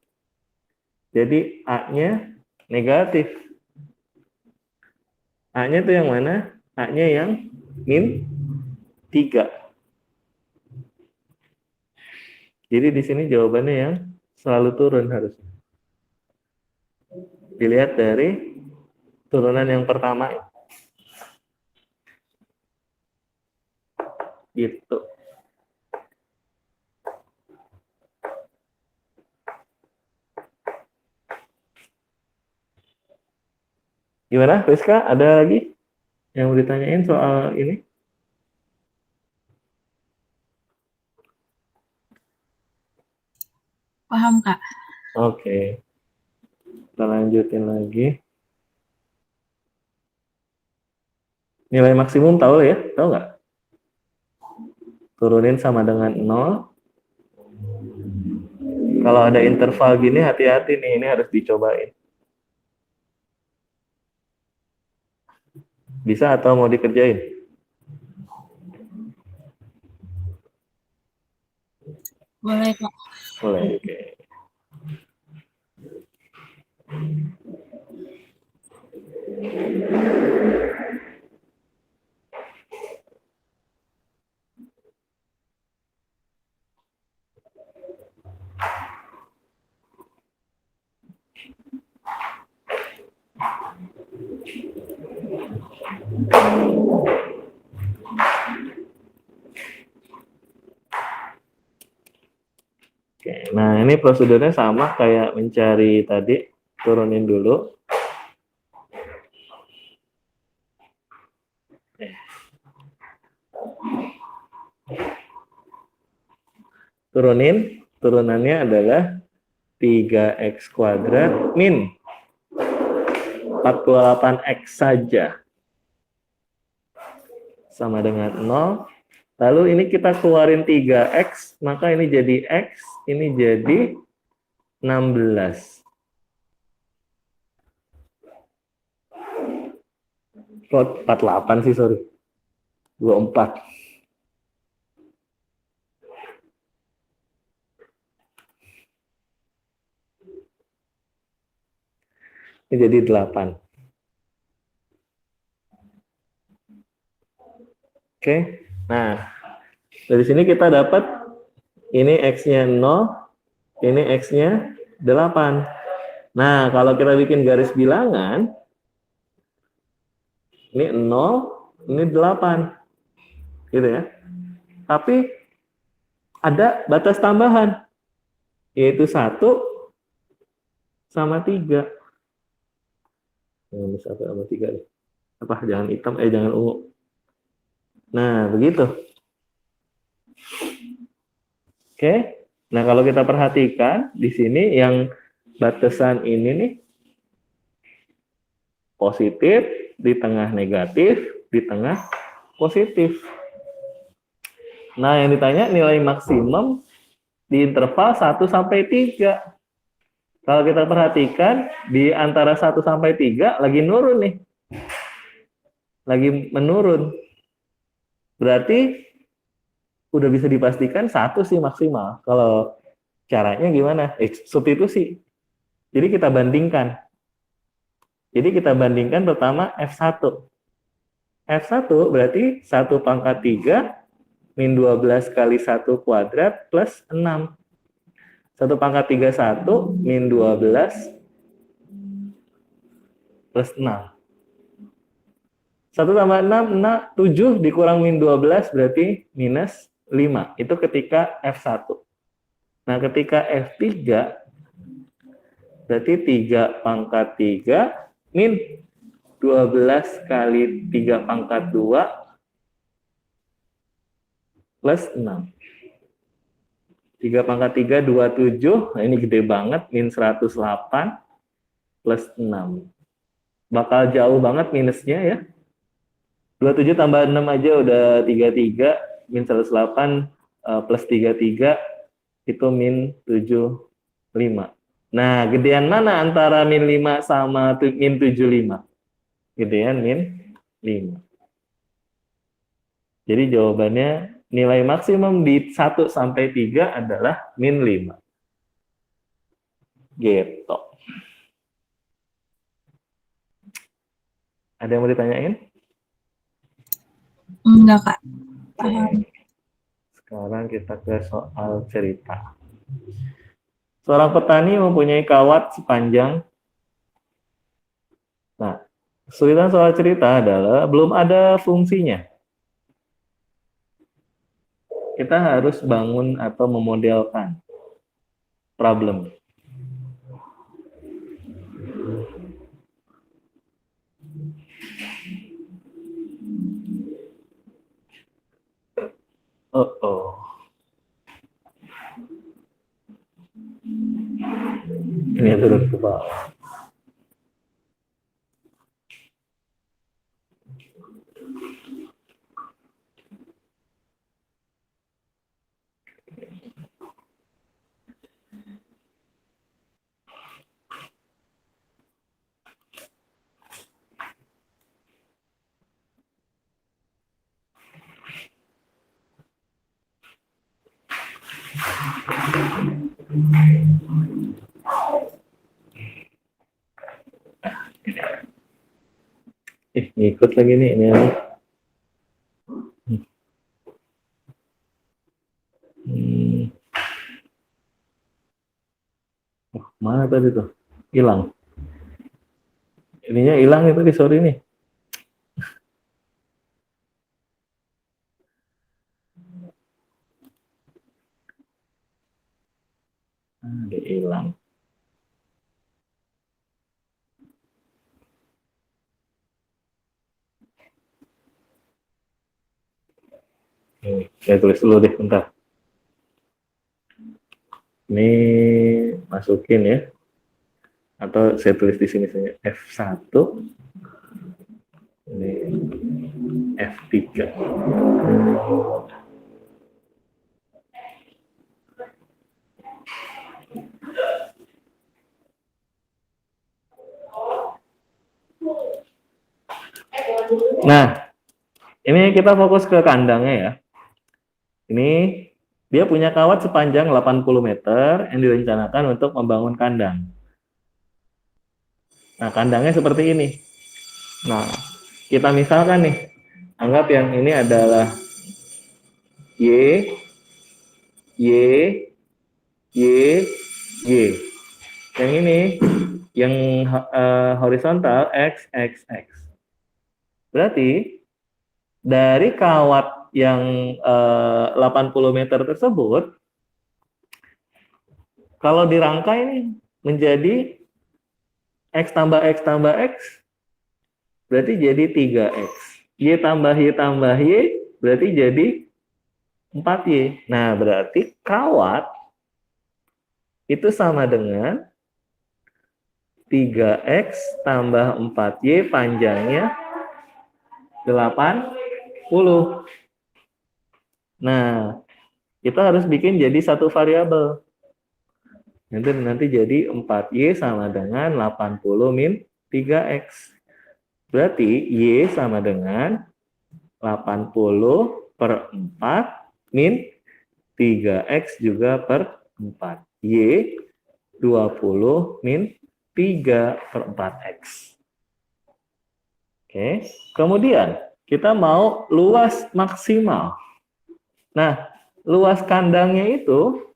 Jadi A-nya negatif. A-nya itu yang mana? A-nya yang min 3. Jadi di sini jawabannya yang selalu turun harusnya. Dilihat dari turunan yang pertama. Gitu. Gimana, Rizka? Ada lagi yang mau ditanyain soal ini? Paham, Kak? Oke. Kita lanjutin lagi. Nilai maksimum tahu ya? Tahu nggak? Turunin sama dengan 0. Kalau ada interval gini, hati-hati nih. Ini harus dicobain. Bisa atau mau dikerjain? Boleh, Kak. Boleh, oke. Oke, nah ini prosedurnya sama kayak mencari tadi, turunin dulu. Turunin, turunannya adalah 3x kuadrat min 48x saja. Sama dengan 0. Lalu ini kita keluarin 3x, maka ini jadi x, ini jadi 16. Kok 48 sih, sorry. 24. Ini jadi 8. Oke, nah dari sini kita dapat ini x-nya 0, ini x-nya 8. Nah, kalau kita bikin garis bilangan, ini 0, ini 8. Gitu ya. Tapi ada batas tambahan, yaitu 1 sama 3. Ini 1 sama 3 nih. Apa, jangan hitam, jangan ungu. Nah, begitu. Oke. Nah, kalau kita perhatikan di sini yang batasan ini nih positif, di tengah negatif, di tengah positif. Nah, yang ditanya nilai maksimum di interval 1 sampai 3. Kalau kita perhatikan di antara 1 sampai 3 lagi nurun nih. Lagi menurun. Berarti udah bisa dipastikan 1 sih maksimal. Kalau caranya gimana? Substitusi. Jadi kita bandingkan. Jadi kita bandingkan pertama F1. F1 berarti 1 pangkat 3 min 12 kali 1 kuadrat plus 6. 1 pangkat 3 1 min 12 plus 6. 1 tambah 6, 7 dikurang min 12 berarti minus 5. Itu ketika F1. Nah, ketika F3 berarti 3 pangkat 3 min 12 kali 3 pangkat 2 plus 6. 3 pangkat 3, 27. Nah, ini gede banget, min 108 plus 6. Bakal jauh banget minusnya ya. 27 tambah 6 aja udah 33, min 108 plus 33 itu min 75. Nah, gedean mana antara min 5 sama min 75? Gedean min 5. Jadi jawabannya nilai maksimum di 1 sampai 3 adalah min 5. Gitu. Ada yang mau ditanyain? Enggak, Kak. Paham. Sekarang kita ke soal cerita. Seorang petani mempunyai kawat sepanjang. Nah, kesulitan soal cerita adalah belum ada fungsinya. Kita harus bangun atau memodelkan problem. Ini turun ke bawah. Ngikut lagi nih ini. Mana tadi tuh? Hilang. Ininya hilang itu, sorry nih. D hilang. Saya tulis dulu deh, bentar. Ini masukin ya. Atau saya tulis di sini saja F1. Ini F3. Nah, ini kita fokus ke kandangnya ya. Ini dia punya kawat sepanjang 80 meter yang direncanakan untuk membangun kandang. Nah, kandangnya seperti ini. Nah, kita misalkan nih, anggap yang ini adalah Y, Y, Y, Y. Yang ini, yang horizontal, X, X, X. Berarti, dari kawat yang 80 meter tersebut, kalau dirangkai ini menjadi X tambah X tambah X, berarti jadi 3X. Y tambah Y tambah Y, berarti jadi 4Y. Nah, berarti kawat itu sama dengan 3X tambah 4Y panjangnya 80. Nah, kita harus bikin jadi satu variabel. Nanti jadi 4Y sama dengan 80 min 3X. Berarti Y sama dengan 80 per 4 min 3X juga per 4. Y 20 min 3 per 4X. Oke, kemudian kita mau luas maksimal. Nah, luas kandangnya itu,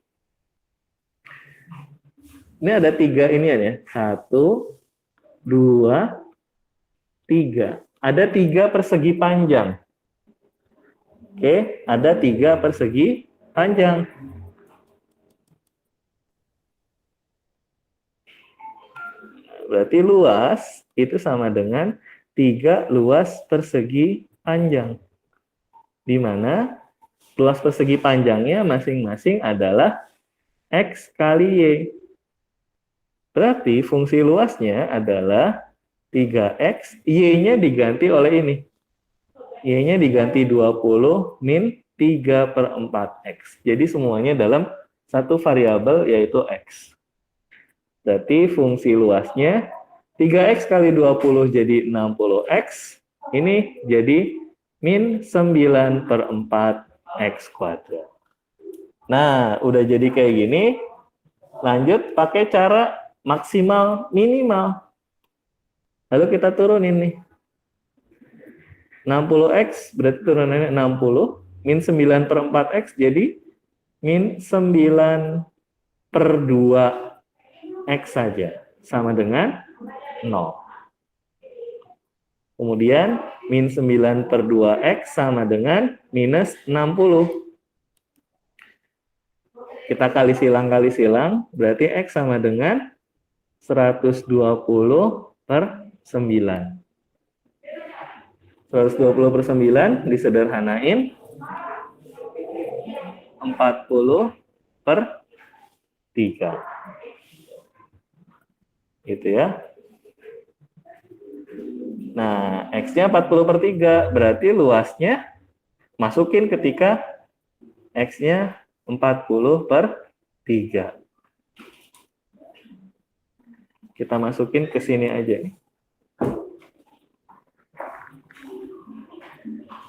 ini ada 3 ini ya, 1, 2, 3. Ada 3 persegi panjang. Oke, ada 3 persegi panjang. Berarti luas itu sama dengan 3 luas persegi panjang. Di mana luas persegi panjangnya masing-masing adalah X kali Y. Berarti fungsi luasnya adalah 3X, Y-nya diganti oleh ini. Y-nya diganti 20 min 3 per 4X. Jadi semuanya dalam satu variabel yaitu X. Berarti fungsi luasnya 3X kali 20 jadi 60X. Ini jadi min 9 per 4X kuadrat. Nah, udah jadi kayak gini. Lanjut pakai cara maksimal minimal. Lalu kita turunin nih. 60X berarti turunannya 60. Min 9 per 4X jadi min 9 per 2X saja. Sama dengan 0. Kemudian min 9 per 2X sama dengan minus 60. Kita kali silang, berarti X sama dengan 120 per 9. 120 per 9 disederhanain 40 per 3. Gitu ya. Nah, X-nya 40 per 3, berarti luasnya masukin ketika X-nya 40 per 3. Kita masukin ke sini aja nih.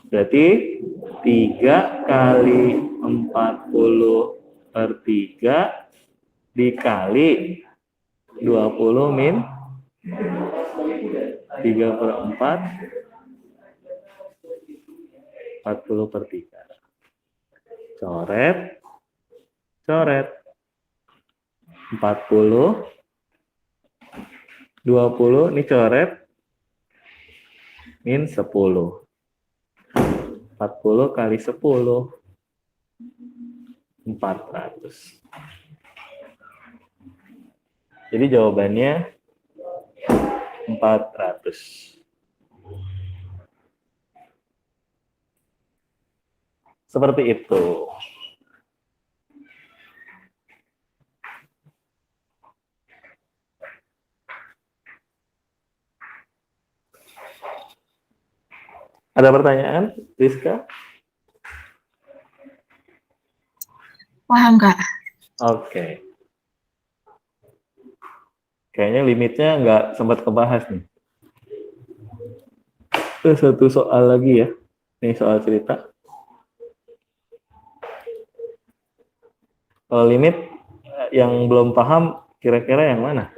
Berarti 3 kali 40 per 3 dikali 20 min 3 per 4, 40 per 3. Coret, 40, 20, ini coret, min 10. 40 kali 10, 400. Jadi jawabannya 400. Seperti itu. Ada pertanyaan, Rizka? Paham, Kak. Oke. Kayaknya limitnya nggak sempat kebahas nih. Satu soal lagi ya. Ini soal cerita. Kalau limit yang belum paham, kira-kira yang mana?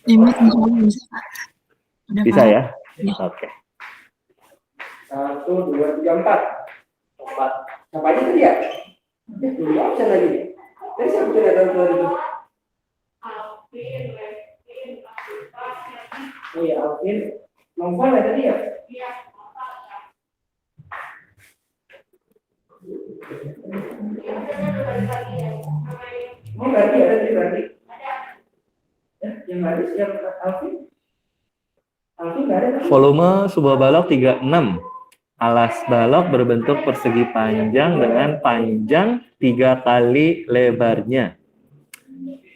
Limit misalnya bisa, Kak. Udah Bisa paham. ya? Ya. Oke. 1, 2, 3, 4. Siapa aja tadi ya? Dulu absen lagi. Tadi siapa tuh ada itu? Oh iya, Alvin. Nongol ya tadi ya? Oh, berarti ada tadi berarti. Yang lain siapa? Alvin? Alvin nggak ada. Volume sebuah balok 36. Alas balok berbentuk persegi panjang dengan panjang 3 kali lebarnya.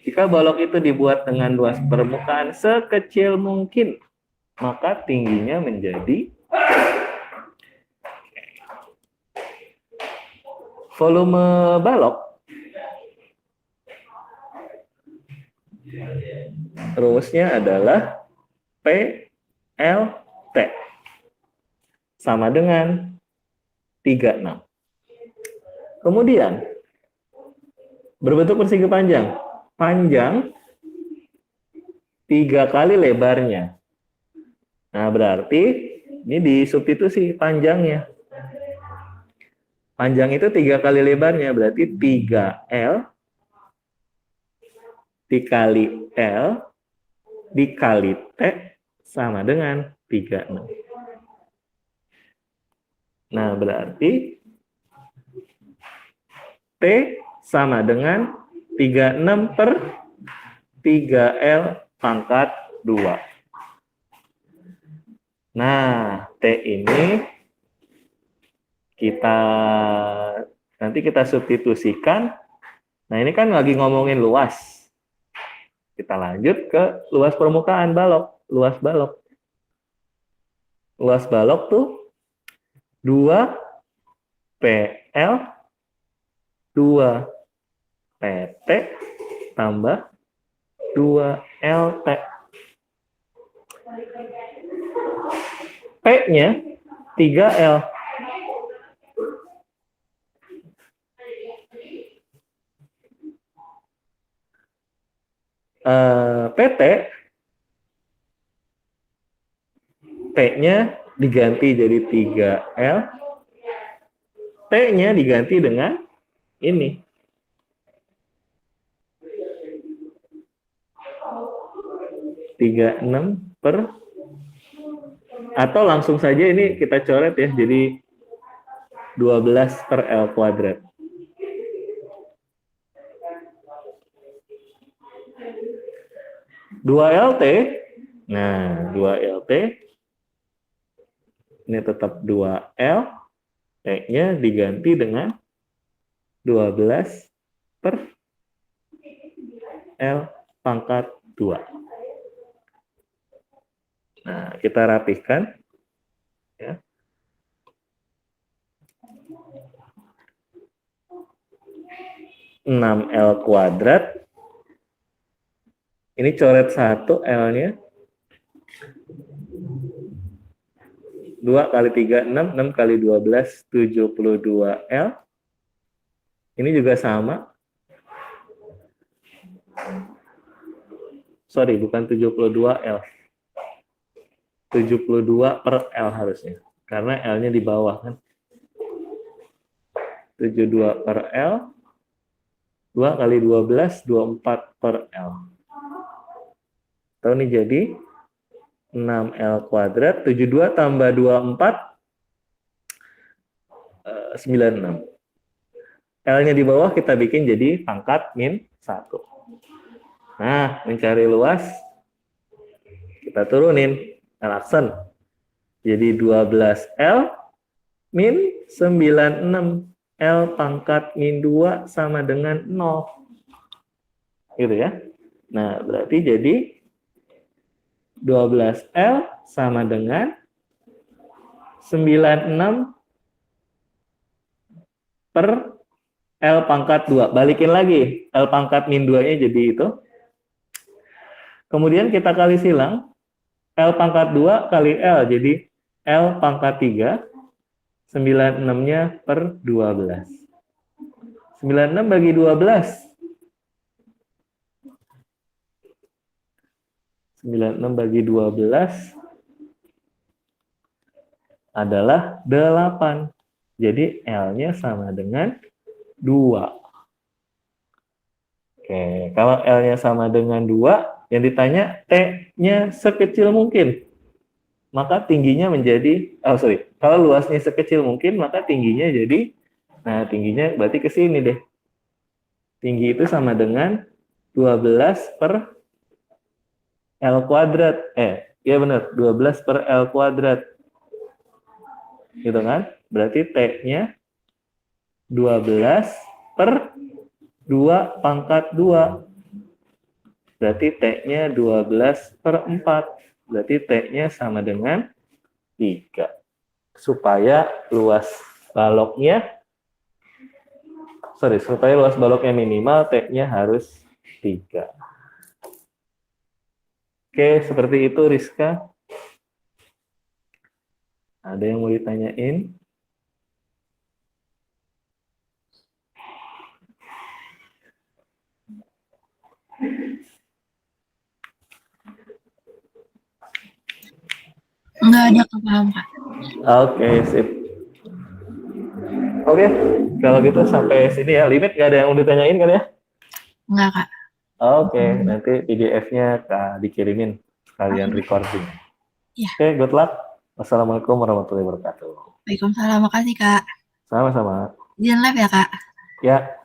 Jika balok itu dibuat dengan luas permukaan sekecil mungkin, maka tingginya menjadi volume balok. Rumusnya adalah PLT sama dengan 36. Kemudian berbentuk persegi panjang. Panjang 3 kali lebarnya. Nah, berarti ini disubstitusi panjangnya. Panjang itu 3 kali lebarnya, berarti 3L dikali L dikali T sama dengan 36. Nah, berarti T sama dengan 36 per 3L pangkat 2. Nah, T ini nanti kita substitusikan. Nah, ini kan lagi ngomongin luas. Kita lanjut ke luas permukaan balok, luas balok. Luas balok tuh 2 PL 2 PT tambah 2 LT. P-nya 3L. PT P-nya diganti jadi 3L. T-nya diganti dengan ini. (36 per) atau langsung saja ini kita coret ya, jadi 12 per L kuadrat. Dua LT, nah 2 LT, ini tetap 2L, T-nya diganti dengan 12 per L pangkat 2. Nah, kita rapihkan. Ya. (6L kuadrat). Ini coret 1 L-nya. 2 kali 3, 6. 6 kali 12, 72 L. Ini juga sama. Sorry, bukan 72 L. 72 per L harusnya. Karena L-nya di bawah kan. 72 per L. 2 kali 12, 24 per L. Tahu nih jadi 6L kuadrat, 72 tambah 24, 96. L-nya di bawah kita bikin jadi pangkat min 1. Nah, mencari luas, kita turunin L aksen. Jadi 12L min 96. L pangkat min 2 sama dengan 0. Gitu ya. Nah, berarti jadi 12L sama dengan 96 per L pangkat 2. Balikin lagi. L pangkat min 2-nya jadi itu. Kemudian kita kali silang. L pangkat 2 kali L. Jadi L pangkat 3. 96-nya per 12. 96 bagi 12. 96 bagi 12 adalah 8. Jadi L-nya sama dengan 2. Oke, kalau L-nya sama dengan 2, yang ditanya T-nya sekecil mungkin. Maka tingginya menjadi, kalau luasnya sekecil mungkin, maka tingginya jadi, nah tingginya berarti ke sini deh. Tinggi itu sama dengan 12 per L kuadrat. Ya benar, 12 per L kuadrat. Gitu kan? Berarti T-nya 12 per 2 pangkat 2. Berarti T-nya 12 per 4. Berarti T-nya sama dengan 3. Supaya luas baloknya minimal, T-nya harus 3. Oke, seperti itu Rizka. Ada yang mau ditanyain? Nggak ada kepaham, Kak. Oke, sip. Oke, kalau gitu sampai sini ya. Limit nggak ada yang mau ditanyain kan ya? Nggak, Kak. Oke, nanti PDF-nya dikirimin sekalian recording. Ya. Oke, good luck. Wassalamualaikum warahmatullahi wabarakatuh. Waalaikumsalam. Makasih, Kak. Sama-sama. Jangan live ya, Kak. Ya.